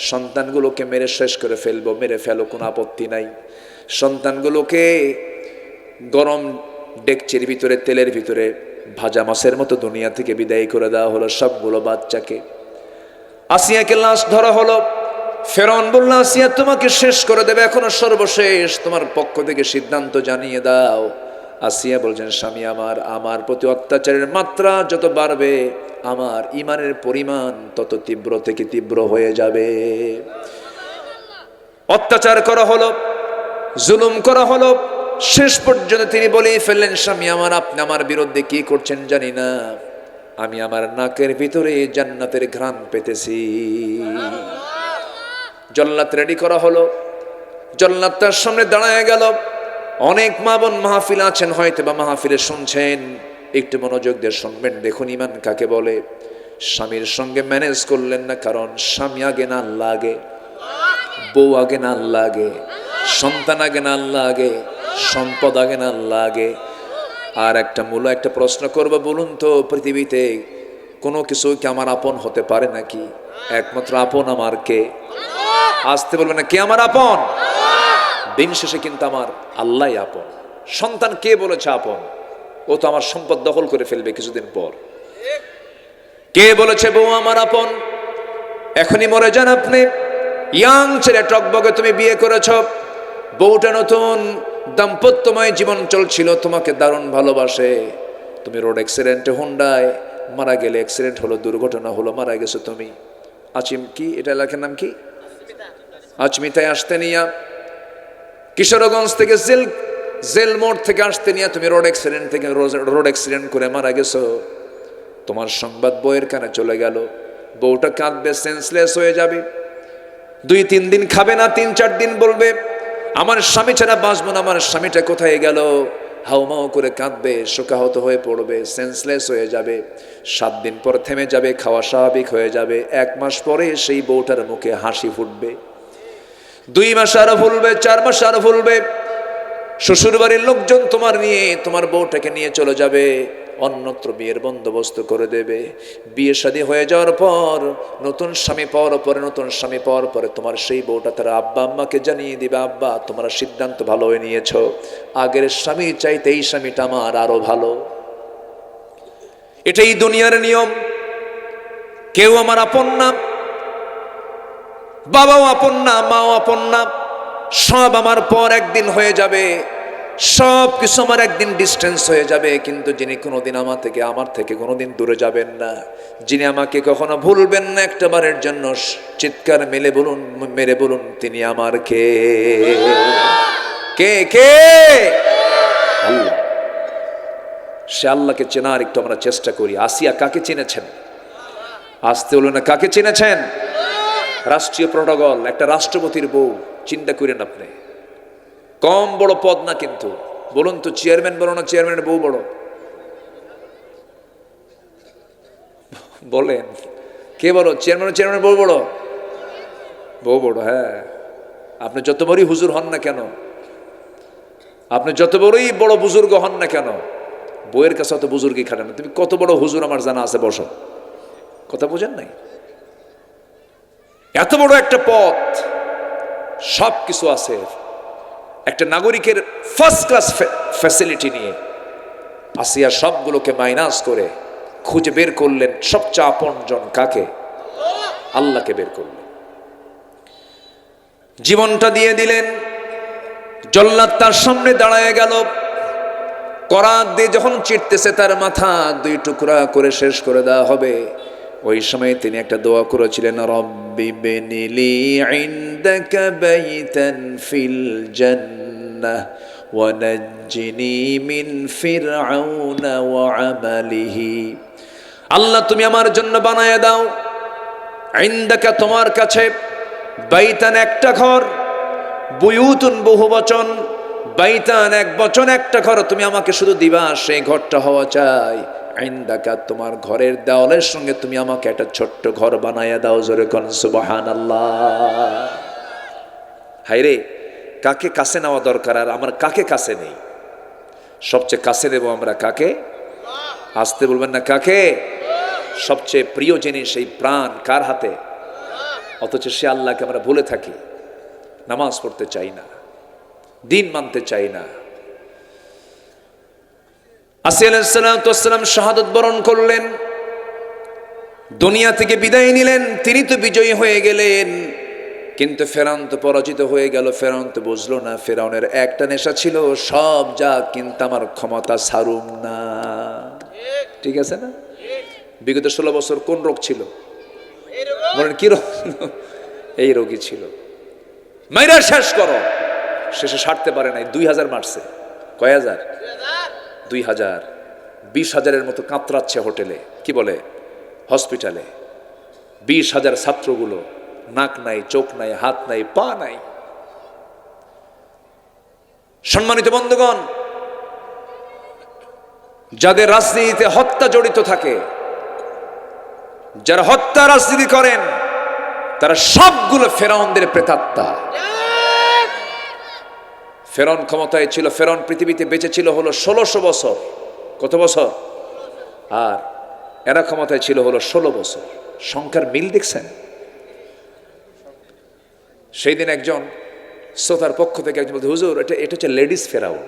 সন্তানগুলোকে মেরে শেষ করে ফেলবো, মেরে ফেলো, কোনো আপত্তি নাই। সন্তানগুলোকে গরম ডেকচির ভিতরে, তেলের ভিতরে ভাজা মাছের মতো দুনিয়া থেকে বিদায় করে দেওয়া হলো, সবগুলো বাচ্চাকে। আসিয়াকে লাশ ধরা হলো। ফেরাউন বলল, আসিয়া তোমাকে শেষ করে দেবে, এখনো সর্বশেষ, তোমার পক্ষ থেকে সিদ্ধান্ত জানিয়ে দাও। আসিয়া বলছেন, স্বামী আমার প্রতি অত্যাচারের মাত্রা যত বাড়বে, আমার ইমানের পরিমাণ তত তীব্র থেকে তীব্র হয়ে যাবে। অত্যাচার করা হলো, জুলুম করা হলো, শেষ পর্যন্ত তিনি বলেই ফেললেন, স্বামী আপনি আমার বিরুদ্ধে কি করছেন জানি না, আমি আমার নাকের ভিতরে জান্নাতের ঘ্রাণ পেতেছি। জল্লাদ রেডি করা হলো, জল্লাদ তার সামনে দাঁড়ায় গেল। অনেক মা বোন মাহফিল আছেন, হয়তো বা মাহফিলে শুনছেন, একটু মনোযোগ দিয়ে শুনবেন। দেখুন ইমান কাকে বলে। স্বামীর সঙ্গে ম্যানেজ করলেন না, কারণ স্বামী আগে না আল্লাহ আগে, বউ আগে না আল্লাহ আগে, সন্তান আগে না আল্লাহ আগে, সম্পদ আগে না আল্লাহ আগে। আর একটা প্রশ্ন করবো, বলুন তো, পৃথিবীতে কোনো কিছু কি আমার আপন হতে পারে নাকি? একমাত্র আপন আমার কে? আসতে বলবেন না, কে আমার আপন? দিন শেষে কিন্তু আমার আল্লাহ আপন। সন্তান কে বলেছে আপন? ও তো আমার সম্পদ দখল করে ফেলবে কিছুদিন পর। কে বলেছে বউ আমার আপন? এখনই মরে যান আপনি। ইয়াং ছেলে টকবগে তুমি বিয়ে করেছ, বউটা নতুন, দাম্পত্যময় জীবন চলছিল, তোমাকে দারুণ ভালোবাসে। তুমি রোড অ্যাক্সিডেন্টে হুন্ডায় মারা গেলে, অ্যাক্সিডেন্ট হলো, দুর্ঘটনা হলো, মারা গেছো তুমি। আচিম কি এটা এলাকার নাম কি? আচমিতায় আসতে নিয়া, কিশোরগঞ্জ থেকে জেল মোড় থেকে আসতে নিয়ে তুমি রোড অ্যাক্সিডেন্ট করে মারা গেছো। তোমার সংবাদ বউয়ের কানে চলে গেল, বউটা কাঁদবে, সেন্সলেস হয়ে যাবে। 2-3 দিন খাবে না, 3-4 দিন বলবে আমার স্বামী ছাড়া বাঁচবো না, আমার স্বামীটা কোথায় গেল, হাউমাউ করে কাঁদবে, শোকাহত হয়ে পড়বে, সেন্সলেস হয়ে যাবে। 7 দিন পর থেমে যাবে, খাওয়া স্বাভাবিক হয়ে যাবে। 1 মাস পরে সেই বউটার মুখে হাসি ফুটবে। 2 মাস আরো ভুলবে, 4 মাস আরো ভুলবে। শ্বশুর বাড়ির লোকজন তোমার বউটাকে নিয়ে চলে যাবে, অন্যত্র বিয়ের বন্দোবস্ত করে দেবে। বিয়ে শাদী হয়ে যাওয়ার পর, নতুন স্বামী পাওয়ার পরে তোমার সেই বউটা তার আব্বা আম্মাকে জানিয়ে দিবে, আব্বা তোমরা সিদ্ধান্ত ভালো হয়ে নিয়েছ, আগের স্বামী চাইতে এই স্বামীটা আমার আরো ভালো। এটাই দুনিয়ার নিয়ম। কেউ আমার আপন না, বাবাও আপন না, মাও আপন না, সব আমার পর একদিন হয়ে যাবে, সব কিছু আমার একদিন ডিস্টেন্স হয়ে যাবে। কিন্তু যিনি কোনোদিন আমার থেকে কোনোদিন দূরে যাবেন না, যিনি আমাকে কখনো ভুলবেন না একটাবারের জন্য, চিৎকার মেরে বলুন তিনি আমার কে? আল্লাহ। সে আল্লাহকে চেনার একটু আমরা চেষ্টা করি। আসিয়া কাকে চিনেছেন? আসতে হলো না, কাকে চিনেছেন? রাষ্ট্রীয় প্রোটোকল, একটা রাষ্ট্রপতির বউ। চিন্তা করেন আপনি, কম বড় পদ না কিন্তু। বলুন তো, চেয়ারম্যান বড় না চেয়ারম্যানের বউ বড়? বলেন কে বড়? চেয়ারম্যানের বউ বড়? বউ বড়, হ্যাঁ। আপনি যত বড়ই হুজুর হন না কেন, আপনি যত বড়ই বড় বুজুর্গ হন না কেন, বউয়ের কাছে অত বুজুর্গই খাটে না। তুমি কত বড় হুজুর আমার জানা আছে, বসো। কথা বোঝেন নাই? এত বড় একটা পথ, সব কিছু আছে, একটা নাগরিকের ফার্স্ট ক্লাস ফ্যাসিলিটি নিয়ে আসিয়া সবগুলোকে মাইনাস করে খুঁজে বের করলেন সবচেয়ে আপনজন কাকে? আল্লাহকে বের করলেন, জীবনটা দিয়ে দিলেন। জল্লাদ তার সামনে দাঁড়ায় গেল, করাত দিয়ে যখন চিটতেছে তার মাথা 2 টুকরা করে শেষ করে দেওয়া হবে, ওই সময় তিনি একটা দোয়া করেছিলেন, রব্বি বিনিলি ইনদাকা বাইতান ফিল জান্নাহ ওয়া নাজ্জিনি মিন ফিরআউনা ওয়া আমালিহি। আল্লাহ তুমি আমার জন্য বানায় দাও, ইনদাকা তোমার কাছে, বাইতান একটা ঘর, বুয়ুতুন বহুবচন, বাইতান এক বচন, একটা ঘর তুমি আমাকে শুধু দিবা, সেই ঘরটা হওয়া চাই ইনদাকা, তোমার ঘরের দেওয়ালের সঙ্গে তুমি আমাকে একটা ছোট্ট ঘর বানায়া দাও। জোরে কোন সুবহানাল্লাহ। হায়রে, কাকে কাছে নেওয়া দরকার, আর আমার কাকে কাছে নেই? সবচেয়ে কাছে দেব আমরা কাকে? আসতে বলবেন না, কাকে? সবচেয়ে প্রিয় জিনিস, এই প্রাণ কার হাতে? অথচ সে আল্লাহকে আমরা ভুলে থাকি, নামাজ পড়তে চাই না, দিন মানতে চাই না। আসিয়া আলাইহিস সালাম শাহাদাত বরণ করলেন, দুনিয়া থেকে বিদায় নিলেন। তিনি তো বিজয়ী হয়ে গেলেন, কিন্তু ফেরাউন তো পরাজিত হয়ে গেল। ফেরাউন তো বুঝলো না, ফেরাউনের একটা নেশা ছিল, সব যা কিন্তু আমার ক্ষমতা ছাড়ুম না। ঠিক আছে না? বিগত 16 বছর কোন রোগ ছিল? বলেন কি রোগ? এই রোগই ছিল। মাইরা শেষ করো, শেষে সারতে পারে নাই। 2000 মারছে। কয় হাজার? 2000। 20,000-এর মতো কাতরাচ্ছে হোটেলে, কি বলে, হসপিটালে। 20,000 ছাত্রগুলো, নাক নাই, চোখ নাই, হাত নাই, পা নাই। সম্মানিত বন্ধুগণ, যাদের রাজনীতিতে হত্যা জড়িত থাকে, যারা হত্যা রাজনীতি করেন, তারা সবগুলো ফেরাউনদের প্রেতাত্মা। ফেরাউন ক্ষমতায় ছিল, ফেরাউন পৃথিবীতে বেঁচে ছিল হলো 1600 বছর। কত বছর? আর এরা ক্ষমতায় ছিল হলো 16 বছর। সংখ্যার মিল দেখছেন? সেই দিন একজন শ্রোতার পক্ষ থেকে একজন বলতে, হুজুর এটা হচ্ছে লেডিস ফেরাউন।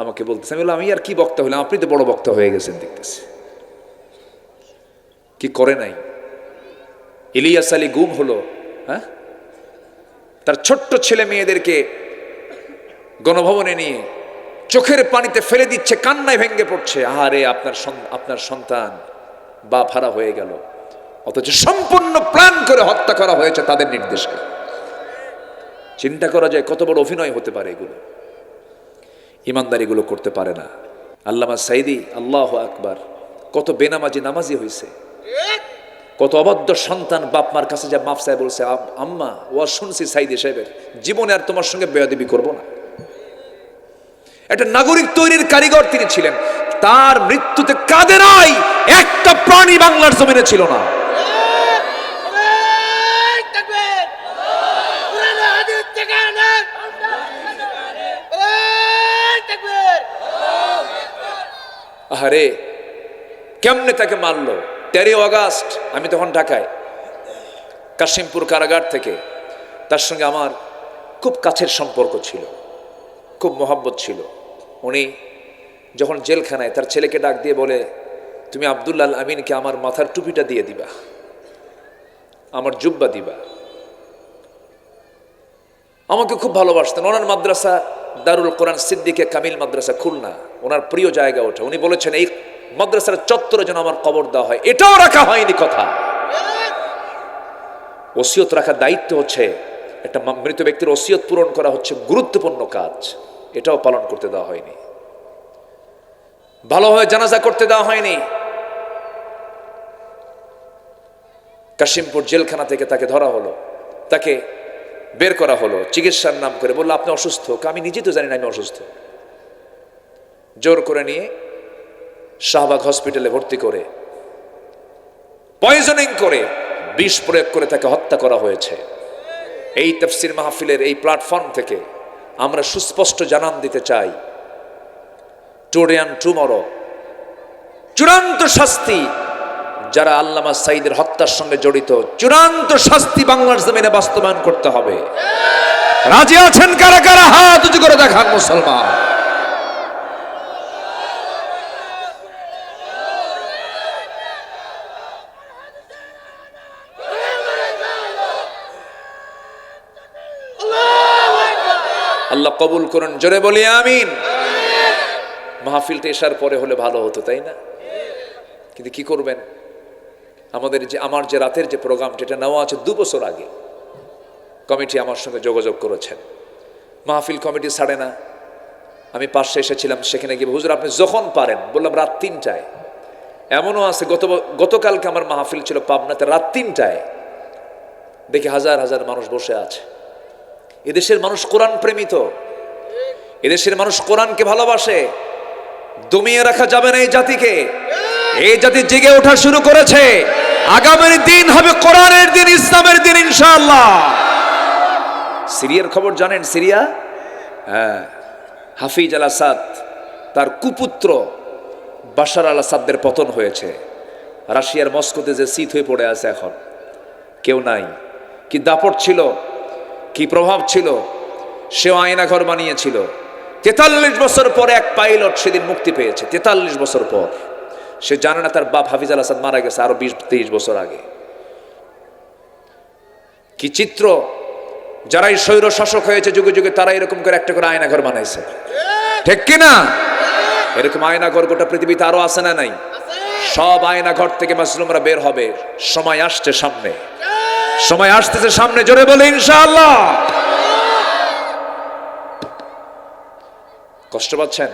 আমাকে বলতেছে, আমি বললাম আমি আর কি বক্তা হইলাম, আপনি তো বড় বক্তা হয়ে গেছেন দেখতেছি। কি করে নাই? ইলিয়াস আলী গুম হলো, হ্যাঁ, তার ছোট্ট ছেলে মেয়েদেরকে গণভবনে নিয়ে চোখের পানিতে ফেলে দিচ্ছে, কান্নায় ভেঙে পড়ছে, আহারে আপনার সন্তান বাপ হারা হয়ে গেল। অথচ সম্পূর্ণ প্ল্যান করে হত্যা করা হয়েছে তাদের নির্দেশে। চিন্তা করা যায় কত বড় অভিনয় হতে পারে এগুলো। ইমানদারিগুলো করতে পারে না। আল্লামা সাইদি, আল্লাহু আকবার, কত বেনামাজি নামাজি হয়েছে, কত অবাধ্য সন্তান বাপ মার কাছে যা মাফ চায় বলছে, আম্মা ও শুনছি সাইদি সাহেবের, জীবনে আর তোমার সঙ্গে বেয়াদবি করবো না। একটা নাগরিক তৈরির কারিগর তিনি ছিলেন। তার মৃত্যুতে কাঁদে নাই একটা প্রাণী বাংলার জমিনে ছিল না। আহারে কেমনে তাকে মারলো। 13 আগস্ট আমি তখন ঢাকায় কাশিমপুর কারাগার থেকে তার সঙ্গে আমার খুব কাছের সম্পর্ক ছিল, খুব মহব্বত ছিল। উনি যখন জেলখানায় তার ছেলেকে ডাক দিয়ে বলে, তুমি আব্দুল্লাহ আল আমিনকে আমার মাথার টুপিটা দিয়ে দিবা, আমার জুব্বা দিবা। আমাকে খুব ভালোবাসতেন। ওনার মাদ্রাসা দারুল কোরআন সিদ্দিকে কামিল মাদ্রাসা খুলনা, ওনার প্রিয় জায়গা ওঠে। উনি বলেছেন এই মাদ্রাসার চত্বরে যেন আমার কবর দেওয়া হয়। এটাও রাখা হয়নি কথা। ওসিয়ত রাখার দায়িত্ব হচ্ছে, একটা মৃত ব্যক্তির ওসিয়ত পূরণ করা হচ্ছে গুরুত্বপূর্ণ কাজ, এটাও পালন করতে দেওয়া হয়নি। ভালোভাবে জানাজা করতে দেওয়া হয়নি। কাশিমপুর জেলখানা থেকে তাকে ধরা হলো, তাকে বের করা হলো চিকিৎসার নাম করে। বললো আপনি অসুস্থ। আমি নিজে তো জানি না আমি অসুস্থ। জোর করে নিয়ে শাহবাগ হসপিটালে ভর্তি করে পয়জনিং করে বিষ প্রয়োগ করে তাকে হত্যা করা হয়েছে। এই তাফসীর মাহফিলের এই প্ল্যাটফর্ম থেকে আমরা সুস্পষ্ট জানান দিতে চাই, টুডে অ্যান্ড টুমরো চূড়ান্ত শাস্তি যারা আল্লামা সাইদের হত্যার সঙ্গে জড়িত, চূড়ান্ত শাস্তি বাংলার জমিনে বাস্তবায়ন করতে হবে। রাজি আছেন কারা কারা? হাত উঁচু করে দেখান মুসলমান। আল্লাহ কবুল করুন, জোরে বলি আমিন। মাহফিলটা এসার পরে হলে ভালো হতো, তাই না? কিন্তু কি করবেন, আমার যে রাতের যে প্রোগ্রাম যেটা নেওয়া আছে 2 বছর আগে, কমিটি আমার সঙ্গে যোগাযোগ করেছেন। মাহফিল কমিটি ছাড়ে না। আমি পাশে এসেছিলাম, সেখানে গিয়ে হুজুর আপনি যখন পারেন, বললাম রাত 3টায়। এমনও আছে গতকালকে আমার মাহফিল ছিল পাবনাতে, রাত 3টায় দেখি হাজার হাজার মানুষ বসে আছে। এদেশের মানুষ কোরআন প্রেমিত, এদেশের মানুষ কোরআনকে ভালোবাসে। দমিয়ে রাখা যাবে না এই জাতিকে। এই জাতি জেগে ওঠা শুরু করেছে। আগামীর দিন হবে কোরআনের দিন, ইসলামের দিন ইনশাআল্লাহ। সিরিয়ার খবর জানেন? সিরিয়া, হ্যাঁ, হাফিজ আল আসাদ তার কুপুত্র বাশার আল আসাদের পতন হয়েছে। রাশিয়ার মস্কোতে যে শীত হয়ে পড়ে আছে, এখন কেউ নাই। কি দাপট ছিল, কি প্রভাব ছিল। সেও আয়নাঘর বানিয়েছিল। 43 বছর পরে এক পাইলট সেদিন মুক্তি পেয়েছে। 43 বছর পর। সে জানে না তার বাপ হাফিজ আল আসাদ মারা গেছে আরো 20-23 বছর আগে। কি চিত্র! যারাই স্বৈর শাসক হয়েছে যুগে যুগে, তারা এরকম করে একটা করে আয়নাঘর বানাইছে, ঠিক কিনা? এরকম আয়নাঘর গোটা পৃথিবীতে আরো আছে না নাই? সব আয়নাঘর থেকে মাসলুমরা বের হবে। সময় আসছে সামনে, সময় আসতেছে সামনে, জোরে বলে ইনশাআল্লাহ। কষ্ট পাচ্ছেন?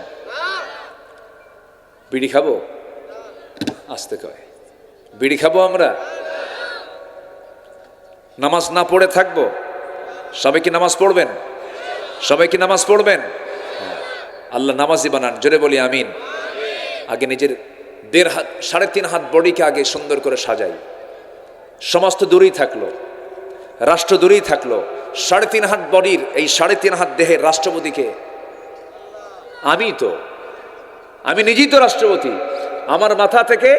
বিড়ি খাবো? আসতে কয় বিড়ি খাবো আমরা? নামাজ না পড়ে থাকবো? সবাই কি নামাজ পড়বেন? সবাই কি নামাজ পড়বেন? আল্লাহ নামাজি বানান, জোরে বলি আমিন। আগে নিজের 1.5 হাত 3.5 হাত বডিকে আগে সুন্দর করে সাজাই। সমাজ তো দূরেই থাকলো, রাষ্ট্র দূরেই থাকলো। 3.5 হাত বডির এই 3.5 হাত দেহের রাষ্ট্রপতিকে আমি নিজেই তো রাষ্ট্রপতি। আমার মাথা থেকে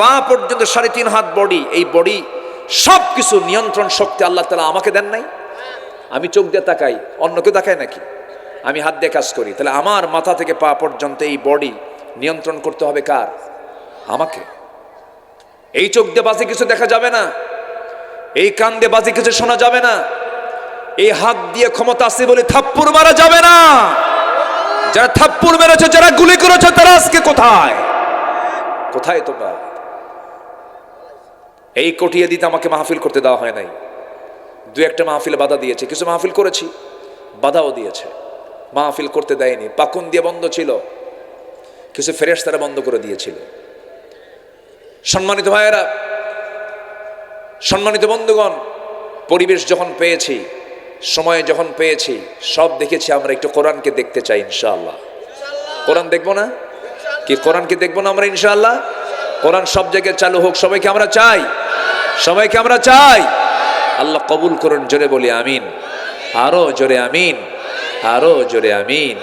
পা পর্যন্ত 3.5 হাত বডি, এই বডি সব কিছু নিয়ন্ত্রণ শক্তি আল্লাহ তাআলা আমাকে দেন নাই? আমি চোখ দিয়ে তাকাই, অন্য কেউ তাকায় নাকি? আমি হাত দিয়ে কাজ করি। তাহলে আমার মাথা থেকে পা পর্যন্ত এই বডি নিয়ন্ত্রণ করতে হবে কার? আমাকে। এই চোখ দিয়ে বাজে কিছু দেখা যাবে না, এই কান দিয়ে বাজে কিছু শোনা যাবে না, এই হাত দিয়ে ক্ষমতা আছে বলে থাপ্পড় মারা যাবে না। যারা থাপ্পড় মেরেছে, যারা গুলি করেছে, তারা আজকে কোথায়? কোথায় তোমরা? এই কটিয়ে দিতে আমাকে মাহফিল করতে দেওয়া হয় নাই। দু একটা মাহফিলে বাধা দিয়েছে, কিছু মাহফিল করেছি, বাধাও দিয়েছে, মাহফিল করতে দেয়নি। পাকুন দিয়ে বন্ধ ছিল, কিছু ফেরেশতারা বন্ধ করে দিয়েছিল। সম্মানিত ভাইয়েরা, সম্মানিত বন্ধুগণ, পরিবেশ যখন পেয়েছি, সময় যখন পেয়েছি, সব দেখেছি। আমরা একটু কোরআনকে দেখতে চাই ইনশাআল্লাহ। কোরআন দেখবো না কি? কোরআনকে দেখবো না আমরা ইনশাআল্লাহ? কোরআন সব জায়গায় চালু হোক, সবাইকে আমরা চাই, সবাইকে আমরা চাই। আল্লাহ কবুল করুন, জোরে বলি আমিন, আরো জোরে আমিন, আরো জোরে আমিন।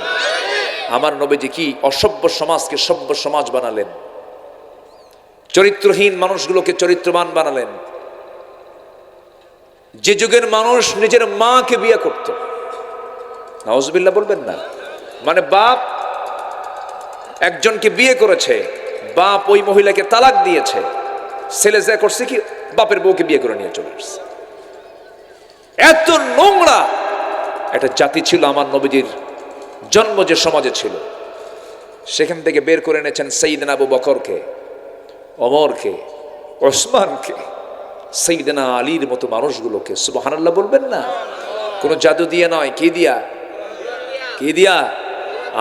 আমার নবীজি কি অসভ্য সমাজকে সভ্য সমাজ বানালেন, চরিত্রহীন মানুষগুলোকে চরিত্রবান বানালেন। যে যুগের মানুষ নিজের মাকে বিয়ে করত, নাউজুবিল্লাহ বলবেন না, মানে বাপ একজনকে বিয়ে করেছে, বাপ ওই মহিলাকে তালাক দিয়েছে, ছেলে যা করছে কি বাপের বউকে বিয়ে করে নিয়ে চলে আসছে। এত নোংরা একটা জাতি ছিল আমার নবীজির জন্ম যে সমাজে ছিল। সেখান থেকে বের করে এনেছেন সাইয়েদনা আবু বকরকে, ওমরকে, ওসমানকে, সাইয়েদনা আলীর মতো মানুষগুলোকে। সুবহানাল্লাহ বলবেন না? কোনো জাদু দিয়ে নয়, কি দিয়া? কি দিয়া?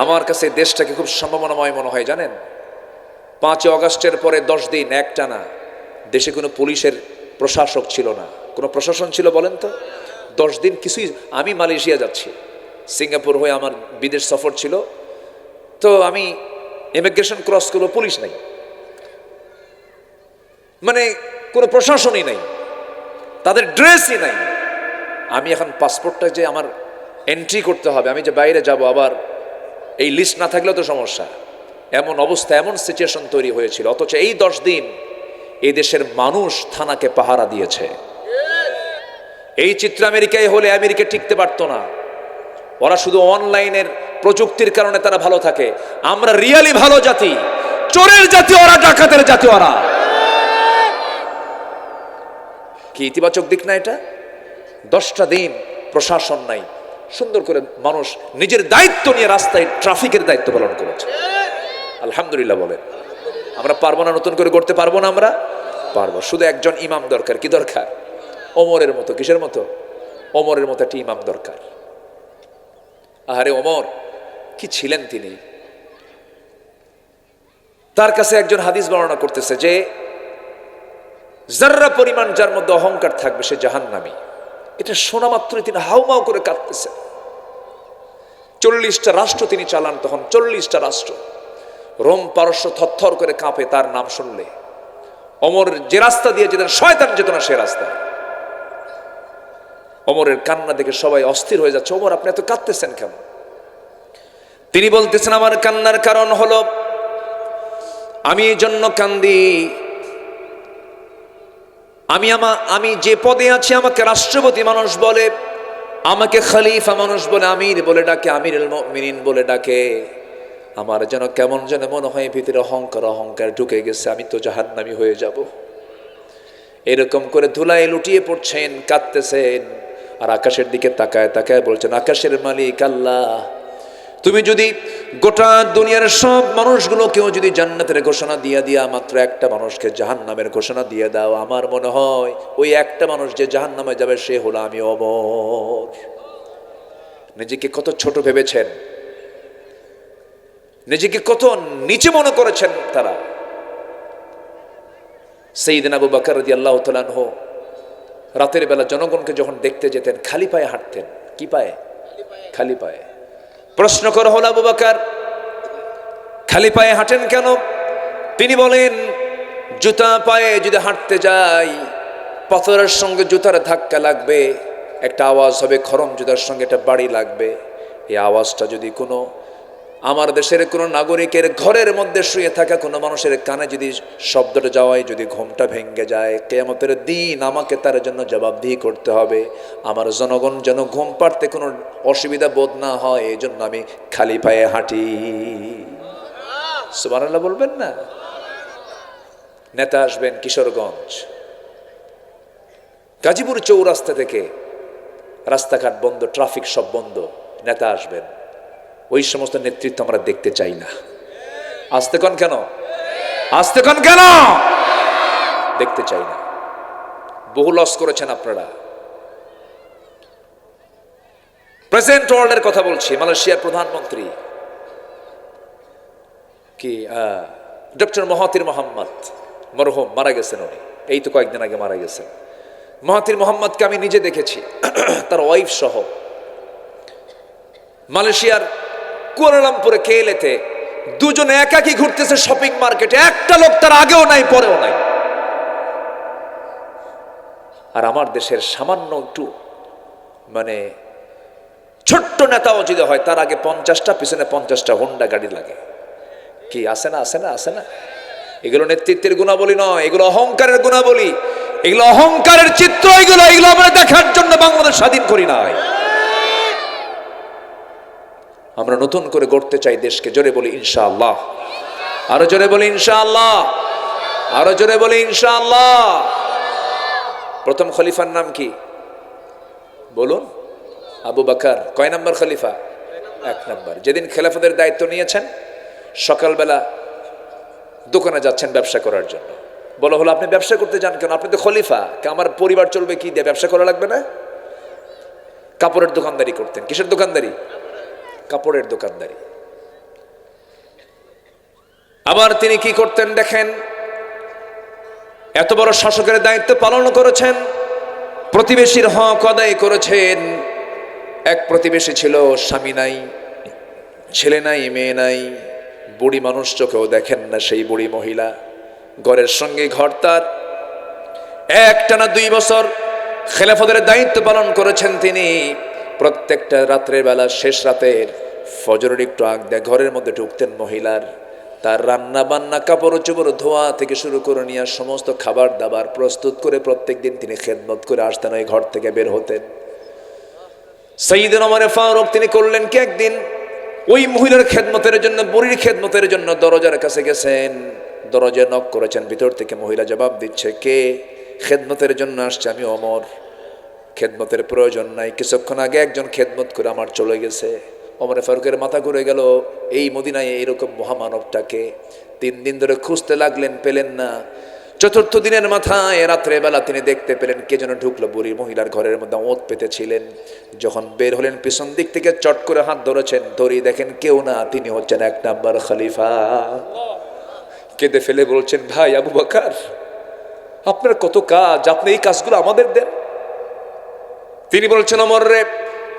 আমার কাছে দেশটাকে খুব সম্ভাবনাময় মনে হয় জানেন। 5 অগাস্টের পরে 10 দিন একটানা দেশে কোনো পুলিশের প্রশাসক ছিল না। কোনো প্রশাসন ছিল বলেন তো? 10 দিন কিছুই। আমি মালয়েশিয়া যাচ্ছি, সিঙ্গাপুর হয়ে আমার বিদেশ সফর ছিল, তো আমি ইমিগ্রেশন ক্রস করবো, পুলিশ নাই, মানে কোনো প্রশাসনই নাই, তাদের ড্রেসই নাই। আমি এখন পাসপোর্টটা যে আমার এন্ট্রি করতে হবে, আমি যে বাইরে যাব, আবার এই লিস্ট না থাকলেও তো সমস্যা। এমন অবস্থা, এমন সিচুয়েশন তৈরি হয়েছিল। অথচ এই 10 দিন এই দেশের মানুষ থানাকে পাহারা দিয়েছে। এই চিত্র আমেরিকায় হলে আমেরিকা টিকতে পারতো না। ওরা শুধু অনলাইনের প্রযুক্তির কারণে তারা ভালো থাকে। আমরা রিয়ালি ভালো জাতি, চোরের জাতি ওরা, ডাকাতের জাতি ওরা। কি ইতিবাচক দিক না এটা? 10টা দিন প্রশাসন নাই, সুন্দর করে মানুষ নিজের দায়িত্ব নিয়ে রাস্তায় ট্রাফিকের দায়িত্ব পালন করেছে। আলহামদুলিল্লাহ বলেন। আমরা পারবো না? নতুন করে করতে পারবো না? আমরা পারবো। শুধু একজন ইমাম দরকার। কি দরকার? ওমরের মতো। কিসের মতো? ওমরের মতো একটি ইমাম দরকার। আহারে ওমর কি ছিলেন তিনি! তার কাছে একজন হাদিস বর্ণনা করতেছে যে যার্রা পরিমাণ যার মধ্যে অহংকার থাকবে সে জাহান্নামী। এটা শোনা মাত্রই তিনি হাউমাউ করে কাঁদতেছেন। 40টা রাষ্ট্র তিনি চালান তখন, 40টা রাষ্ট্র। রোম পারস্য থরথর করে কাঁপে তার নাম শুনলে। ওমর যে রাস্তা দিয়ে যেতেন শয়তান যেত না সে রাস্তায়। ওমরের কান্না দেখে সবাই অস্থির হয়ে যাচ্ছে। ওমর আপনি এত কাঁদতেছেন কেন? তিনি বলতেছেন আমার কান্নার কারণ হলো আমি এই জন্য কান্দি, আমি যে পদে আছি আমাকে রাষ্ট্রপতি মানুষ বলে, আমাকে খলিফা মানুষ বলে, আমির বলে ডাকে, আমিরুল মুমিনিন বলে ডাকে। আমার যেন কেমন যেন মনে হয় ভিতরে অহংকার ঢুকে গেছে, আমি তো জাহান্নামী হয়ে যাব। এরকম করে ধুলায় লুটিয়ে পড়ছেন, কাঁদতেছেন, আর আকাশের দিকে তাকায় তাকায় বলছেন আকাশের মালিক আল্লাহ, তুমি যদি গোটা দুনিয়ার সব মানুষগুলোকেও যদি জান্নাতের ঘোষণা দিয়ে দিয়া মাত্র একটা মানুষকে জাহান্নামের ঘোষণা দিয়ে দাও, আমার মনে হয় ওই একটা মানুষ যে জাহান্নামে যাবে সে হলো আমি ওমর। নিজেকে কত ছোট ভেবেছেন, নিজেকে কত নিচে মনে করেছেন তারা। সাইয়েদনা আবু বকর রাদিয়াল্লাহু তাআলা আনহু রাতের বেলা জনগণকে যখন দেখতে যেতেন খালি পায়ে হাঁটতেন। কি পায়ে? খালি পায়ে। প্রশ্ন করা হলো আবু বকর খালি পায়ে হাঁটেন কেন? তিনি বলেন জুতা পায়ে যদি হাঁটতে যাই পাথরের সঙ্গে জুতার ধাক্কা লাগবে, একটা আওয়াজ হবে, খরম জুতার সঙ্গে একটা বাড়ি লাগবে। এই আওয়াজটা যদি কোনো আমার দেশের কোনো নাগরিকের ঘরের মধ্যে শুয়ে থাকা কোনো মানুষের কানে যদি শব্দটা যাওয়ায় যদি ঘুমটা ভেঙে যায়, কিয়ামতের দিন আমাকে তার জন্য জবাবদিহি করতে হবে। আমার জনগণ যেন ঘুম পাড়তে কোনো অসুবিধা বোধ না হয়, এই জন্য আমি খালি পায়ে হাঁটি। সুবহানাল্লাহ বলবেন না? নেতা আসবেন কিশোরগঞ্জ, গাজীপুর চৌরাস্তা থেকে রাস্তাঘাট বন্ধ, ট্রাফিক সব বন্ধ, নেতা আসবেন। ওই সমস্ত নেতৃত্ব আমরা দেখতে চাই না। আসতে কন কেন, আসতে কন কেন, দেখতে চাই না। বহু লস করেছেন আপনারা। প্রেসিডেন্ট ওয়ার্ল্ডের কথা বলছি, মালয়েশিয়ার প্রধানমন্ত্রী কি ডক্টর মহাতির মোহাম্মদ মরহুম, মারা গেছেন উনি, এই তো কয়েকদিন আগে মারা গেছেন। মহাতির মোহাম্মদকে আমি নিজে দেখেছি, তার ওয়াইফ সহ মালয়েশিয়ার কুয়ালালামপুরে কেএলএতে দুজনে একাকি ঘুরতেছে শপিং মার্কেটে, একটা লোক তার আগেও নাই পরেও নাই। আর আমার দেশের সামান্য একটু মানে ছোট্ট নেতাও যদি হয়, তার আগে 50টা পিছনে 50টা হোন্ডা গাড়ি লাগে। কি আসে না, আসে না, আসে না? এগুলো নেতৃত্বের গুণাবলী নয়, এগুলো অহংকারের গুণাবলী, এগুলো অহংকারের চিত্র। এগুলো আমরা দেখার জন্য বাংলাদেশ স্বাধীন করি নাই। আমরা নতুন করে গড়তে চাই দেশকে। জোরে বলি ইনশাআল্লাহ, আরো জোরে বলি ইনশাআল্লাহ, আরো জোরে বলি ইনশাআল্লাহ। প্রথম খলিফার নাম কি বলুন? আবু বকর। কয় নম্বর খলিফা? 1 নম্বর। যেদিন খেলাফতের দায়িত্ব নিয়েছেন, সকালবেলা দোকানে যাচ্ছেন ব্যবসা করার জন্য। বলা হলো আপনি ব্যবসা করতে যান কেন? আপনি তো খলিফা, আমার পরিবার চলবে কি দিয়ে? ব্যবসা করা লাগবে না? কাপড়ের দোকানদারি করতেন। কিসের দোকানদারি? কাপড়ের দোকানদারি। আবার তিনি কি করতেন দেখেন, এত বড় শাসকের দায়িত্ব পালন করেছেন, প্রতিবেশীর হক আদায় করেছেন। এক প্রতিবেশী ছিল, স্বামী নাই, ছেলে নাই, মেয়ে নাই, বুড়ি মানুষ, চোখেও দেখেন না সেই বুড়ি মহিলা। ঘরের সঙ্গে ঘর তার। একটানা 2 বছর খেলাফতের দায়িত্ব পালন করেছেন তিনি। প্রত্যেকটা রাত্রের বেলা, শেষ রাতের ফজরের একটু আগ দিয়ে ঘরের মধ্যে ঢুকতেন মহিলার। তার রান্না বান্না, কাপড় চোপড় ধোয়া থেকে শুরু করে নিয়ে সমস্ত খাবার দাবার প্রস্তুত করে প্রত্যেকদিন তিনি খেদমত করে আসতেন, ওই ঘর থেকে বের হতেন। সাইয়েদনা ওমর ফারুক তিনি করলেন কি, একদিন ওই মহিলার খেদমতের জন্য, বুড়ির খেদমতের জন্য দরজার কাছে গেছেন। দরজায় নক করেছেন, ভিতর থেকে মহিলা জবাব দিচ্ছে, কে? খেদমতের জন্য আসছে, আমি ওমর। খেদমতের প্রয়োজন নাই, কিছুক্ষণ আগে একজন খেদমত করে আমার চলে গেছে। ওমর ফারুকের মাথা ঘুরে গেল, এই মদিনায় এইরকম মহামানবটাকে। 3 দিন ধরে খুঁজতে লাগলেন, পেলেন না। 4র্থ দিনের মাথায় রাত্রে বেলা তিনি দেখতে পেলেন কে যেন ঢুকলো বুড়ি মহিলার ঘরের মধ্যে, ওঁত পেতেছিলেন। যখন বের হলেন, পিছন দিক থেকে চট করে হাত ধরেছেন, ধরিয়ে দেখেন কেউ না, তিনি হচ্ছেন 1 নম্বর খলিফা। কেঁদে ফেলে বলছেন, ভাই আবু বকর, আপনার কত কাজ, আপনি এই কাজগুলো আমাদের দেন। তিনি বলছেন, ওমর রে,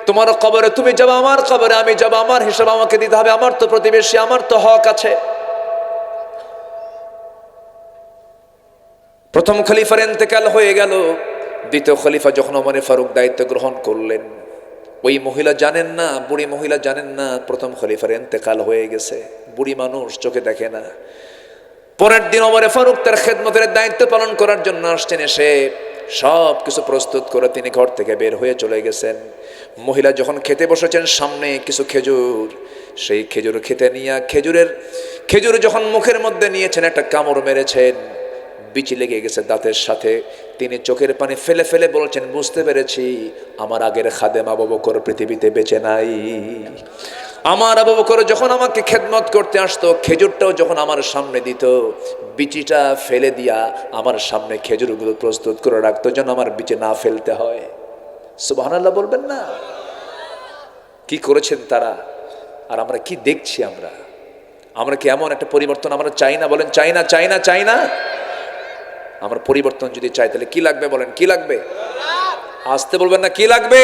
তোমার কবরে তুমি যাবা, আমার কবরে আমি যাব, আমার হিসাব আমাকে দিতে হবে, আমার তো প্রতিবেশী, আমার তো হক আছে। প্রথম খলিফার ইন্তেকাল হয়ে গেল। দ্বিতীয় খলিফা যখন ওমর ফারুক দায়িত্ব গ্রহণ করলেন, ওই মহিলা জানেন না, বুড়ি মহিলা জানেন না প্রথম খলিফার ইন্তেকাল হয়ে গেছে। বুড়ি মানুষ, চোখে দেখে না। পরের দিন ওমর ফারুক তার খেদমতের দায়িত্ব পালন করার জন্য আসছেন। এসে সব কিছু প্রস্তুত করে তিনি ঘর থেকে বের হয়ে চলে গেছেন। মহিলা যখন খেতে বসেছেন, সামনে কিছু খেজুর, সেই খেজুর খেতে নিয়ে খেজুর যখন মুখের মধ্যে নিয়েছেন, একটা কামড় মেরেছেন, বিচি লেগে গেছে দাঁতের সাথে। তিনি চোখের পানি ফেলে ফেলে বলছেন, বুঝতে পেরেছি আমার আগের খাদেম আবু বকর পৃথিবীতে বেঁচে নাই। আমার আবু বকর যখন আমাকে খেদমত করতে আসতো, খেজুরটাও যখন আমার সামনে দিত, বিচিটা ফেলে দিয়া আমার সামনে খেজুরগুলো প্রস্তুত করে রাখতো, যেন আমার বিচে না ফেলতে হয়। সুবহানাল্লাহ বলবেন না? কি করেছেন তারা, আর আমরা কি দেখছি? আমরা কি এমন একটা পরিবর্তন আমরা চাই না? বলেন চাই না, চাই না, চাই না? আমরা পরিবর্তন যদি চাই, তাহলে কি লাগবে বলেন? কি লাগবে? আসতে বলবেন না, কি লাগবে?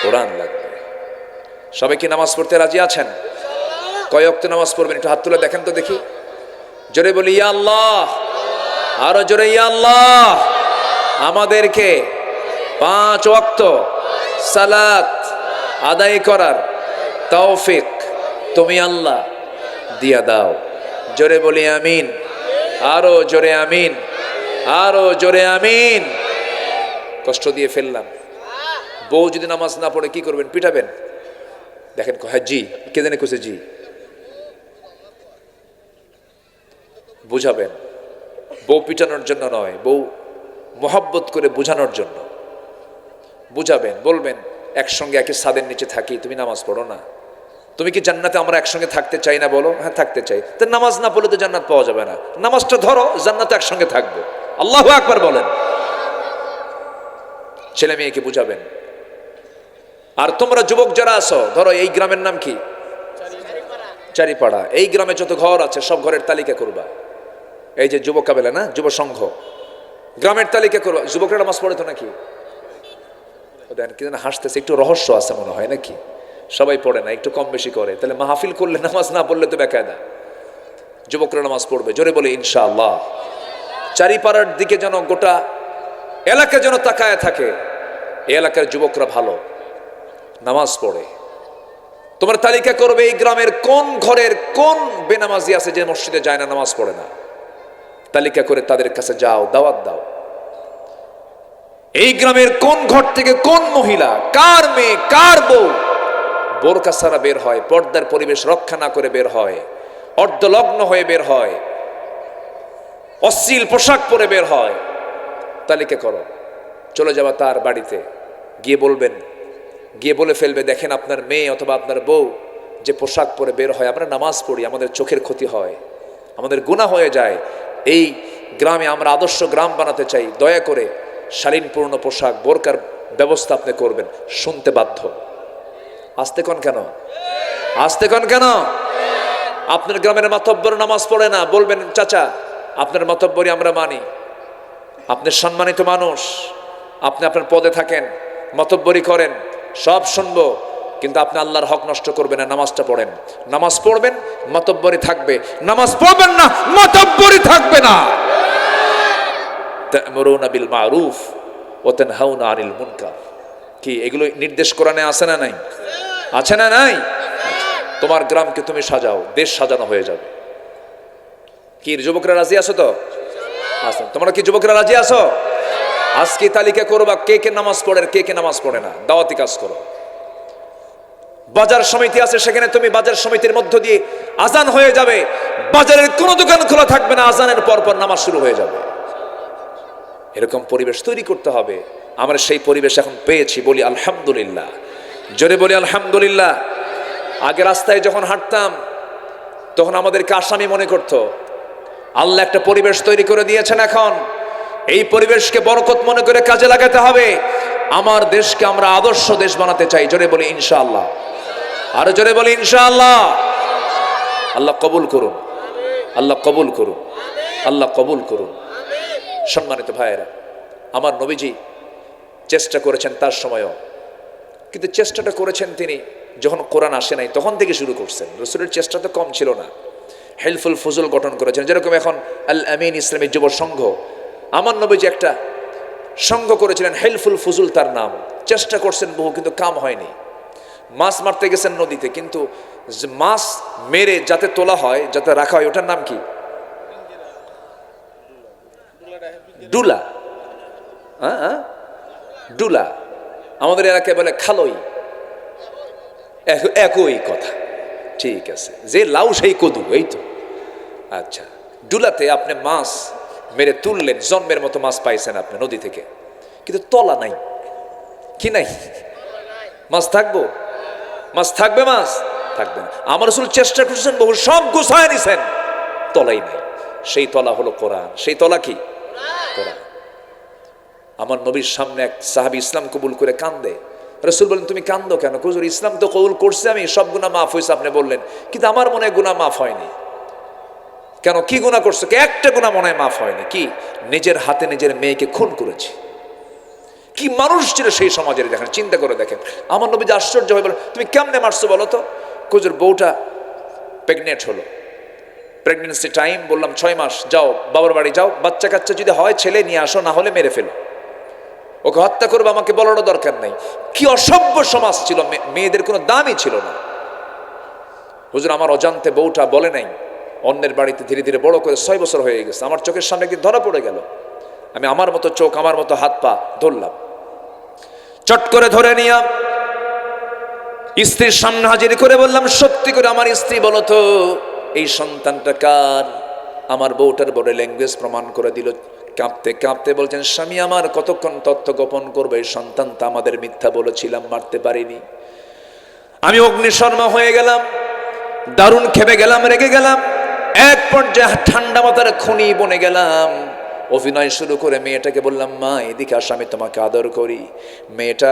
কোরআন লাগবে। সবাই কি নামাজ পড়তে রাজি আছেন? কয় ওয়াক্ত নামাজ পড়বেন একটু হাত তুলে দেখেন তো দেখি। জোরে বলি ইয়া আল্লাহ, আরো জোরে ইয়া আল্লাহ। আমাদেরকে 5 ওয়াক্ত সালাত আদায় করার তৌফিক তুমি আল্লাহ দিয়া দাও। জোরে বলি আমিন, আরো জোরে আমিন, আরো জোরে আমিন। কষ্ট দিয়ে ফেললাম। বউ যদি নামাজ না পড়ে কি করবেন? পিটাবেন? দেখেন হ্যাঁ জি, কে জানে কোসে জি, বুঝাবেন। বউ পিটানোর জন্য নয়, বউ মোহাব্বত করে বোঝানোর জন্য। বুঝাবেন, বলবেন একসঙ্গে একই ছাদের নিচে থাকি, তুমি নামাজ পড়ো না। তুমি কি জান্নাতে আমরা একসঙ্গে থাকতে চাই না? বলো হ্যাঁ থাকতে চাই। তো নামাজ না পড়লে তো জান্নাত পাওয়া যাবে না। নামাজটা ধরো, জান্নাতে একসঙ্গে থাকবো। আল্লাহু আকবার বলেন। ছেলে মেয়েকে বুঝাবেন। আর তোমরা যুবক যারা আছো, ধরো এই গ্রামের নাম কি? চারিপাড়া। এই গ্রামে যত ঘর আছে সব ঘরের তালিকা করবা। এই যে যুব কাবেলা না, যুব সংঘ, গ্রামের তালিকা করবা। যুবকরা নামাজ পড়ে তো নাকি? দেন কি যেন হাসতেছে, একটু রহস্য আছে মনে হয় নাকি? সবাই পড়ে না, একটু কম বেশি করে। তাহলে মাহফিল করলে নামাজ না পড়লে তো বেকায়দা। যুবকরা নামাজ পড়বে, জোরে বলে ইনশাআল্লাহ। চারিপাড়ার দিকে যেন গোটা এলাকা যেন তাকায় থাকে, এই এলাকার যুবকরা ভালো নামাজ পড়ে। তোমার তালিকা করবে এই গ্রামের কোন ঘরের কোন বেনামাজি আছে যে মসজিদে যায় না, নামাজ পড়ে না। তালিকা করে তাদের কাছে যাও, দাওয়াত দাও। এই গ্রামের কোন ঘর থেকে কোন মহিলা, কার মেয়ে, কার বউ বোরকা ছাড়া বের হয়, পর্দার পরিবেশ রক্ষা না করে বের হয়, অর্ধলগ্ন হয়ে বের হয়, অশ্লীল পোশাক পরে বের হয়। তালিকা করো, চলে যাবা তার বাড়িতে, গিয়ে বলবেন, গিয়ে বলে ফেলবে দেখেন আপনার মেয়ে অথবা আপনার বউ যে পোশাক পরে বের হয়, আমরা নামাজ পড়ি, আমাদের চোখের ক্ষতি হয়, আমাদের গুনাহ হয়ে যায়। এই গ্রামে আমরা আদর্শ গ্রাম বানাতে চাই, দয়া করে শালীনপূর্ণ পোশাক বোরকার ব্যবস্থা আপনি করবেন। শুনতে বাধ্য। আসতে কোন কেন? আসতে কোন কেন? আপনার গ্রামের মাতব্বর নামাজ পড়ে না, বলবেন চাচা আপনার মাতব্বরই আমরা মানি, আপনি সম্মানিত মানুষ, আপনি আপনার পদে থাকেন, মাতব্বরি করেন, সব শুনবো, কিন্তু আপনি আল্লাহর হক নষ্ট করবেন না। নামাজটা পড়েন, নামাজ পড়বেন, মাতব্বরি থাকবে। নামাজ পড়বেন না, মাতব্বরি থাকবে না। তা'মুরুনা বিল মারুফ ওয়া তানহাউনা আনিল মুনকার। কি এগুলো নির্দেশ কোরআনে আছে না নাই? আছে না নাই? তোমার গ্রামকে তুমি সাজাও, দেশ সাজানো হয়ে যাবে। কি যুবকরা রাজি আছো তো? আছো? তোমরা কি যুবকরা রাজি আছো? আজকে তালিকা করবা কে কে নামাজ পড়ে, কে কে নামাজ পড়ে না। দাওয়াতি কাজ করো। বাজার সমিতি আছে, সেখানে তুমি বাজার সমিতির মধ্য দিয়ে আজান হয়ে যাবে, বাজারের কোনো দোকান খোলা থাকবে না, আজানের পর পর নামাজ শুরু হয়ে যাবে। এরকম পরিবেশ তৈরি করতে হবে। আমরা সেই পরিবেশ এখন পেয়েছি, বলি আলহামদুলিল্লাহ, জোরে বলি আলহামদুলিল্লাহ। আগে রাস্তায় যখন হাঁটতাম তখন আমাদেরকে আসামি মনে করত। আল্লাহ একটা পরিবেশ তৈরি করে দিয়েছেন, এখন এই পরিবেশকে বরকত মনে করে কাজে লাগাতে হবে। আমার দেশকে আমরা আদর্শ দেশ বানাতে চাই, জোরে বলি ইনশাআল্লাহ। আরো জোরে বলি ইনশাআল্লাহ। আল্লাহ কবুল করুন, আল্লাহ কবুল করুন, আল্লাহ কবুল করুন। সম্মানিত ভাইয়েরা, আমার নবীজি চেষ্টা করেছেন তার সময়ও, কিন্তু চেষ্টাটা করেছেন তিনি যখন কোরআন আসে নাই তখন থেকে শুরু করছেন। রসুলের চেষ্টা তো কম ছিল না। হেলফুল ফজল গঠন করেছেন, যেরকম এখন আল আমিন ইসলামী যুব সংঘ। আমার নবীজি একটা সংঘ করেছিলেন, হেলফুল ফজল তার নাম। চেষ্টা করছেন বহু, কিন্তু কাম হয়নি। মাছ মারতে গেছেন নদীতে, কিন্তু মাছ মেরে যাতে তোলা হয়, যাতে রাখা হয়, ওটার নাম কি? ডুলা। হ্যাঁ, ডুলা। আমাদের এলাকায় বলে খালই। একই কথা, ঠিক আছে। যে লাউ সেই কদু, এই তো। আচ্ছা, ডুলাতে আপনি মাছ মেরে তুললেন, জন্মের মতো মাছ পাইছেন আপনি নদী থেকে, কিন্তু তলা নাই। কি নাই? মাছ থাকবো? মাছ থাকবে? মাছ থাকবে না। আমার রাসূল চেষ্টা করছেন বহু, সব গুছায় নিছেন, তলাই নাই। সেই তলা হলো কোরআন। সেই তলা কি? কোরআন। আমার নবীর সামনে এক সাহাবী ইসলাম কবুল করে কান্দে। রাসূল বলেন তুমি কান্দো কেন? হুজুর ইসলাম তো কবুল করছে আমি, সব গুনাহ মাফ হয়েছে আপনি বললেন, কিন্তু আমার মনে হয় গুনাহ মাফ হয়নি। কেন? কি গুনাহ করছো? একটা গুনাহ মনে হয় মাফ হয়নি। কি? নিজের হাতে নিজের মেয়েকে খুন করেছে। কি মানুষ ছিল সেই সমাজের, দেখেন, চিন্তা করে দেখেন। আমার নবী যে আশ্চর্য হয়ে বলেন তুমি কেমনে মারছো বলো তো? হুজুর বউটা প্রেগনেন্ট হলো, প্রেগনেন্সি টাইম, বললাম 6 মাস, যাও বাবার বাড়ি যাও, বাচ্চা কাচ্চা যদি হয় ছেলে নিয়ে আসো, না হলে মেরে ফেলো, ওকে হত্যা করবো, আমাকে বলারও দরকার নাই। কি অসভ্য সমাজ ছিল, মেয়েদের কোনো দামই ছিল না। হুজুর আমার অজান্তে বউটা বলে নাই, অন্যের বাড়িতে ধীরে ধীরে বড় করে 6 বছর হয়ে গেছে, আমার চোখের সামনে কি ধরা পড়ে গেল। আমি আমার মতো চোখ, আমার মতো হাত পা ধরলাম, চট করে ধরে নিয়ে স্ত্রীর সামনে হাজির করে বললাম সত্যি করে আমার স্ত্রী বলো তো এই সন্তানটা কার? আমার বউটার বডি ল্যাঙ্গুয়েজ প্রমাণ করে দিল। কাঁপতে কাঁপতে বলছেন, স্বামী আমার কতক্ষণ তথ্য গোপন করবে, সন্তান তো আমাদের মিথ্যা বলেছিলাম, মারতে পারিনি। আমি অগ্নিশর্মা হয়ে গেলাম, দারুণ খেপে গেলাম, রেগে গেলাম। এক পর্যায়ে ঠান্ডা মাথার খুনি বনে গেলাম। অভিনয় শুরু করে মেয়েটাকে বললাম, মা এদিকে আস, আমি তোমাকে আদর করি। মেয়েটা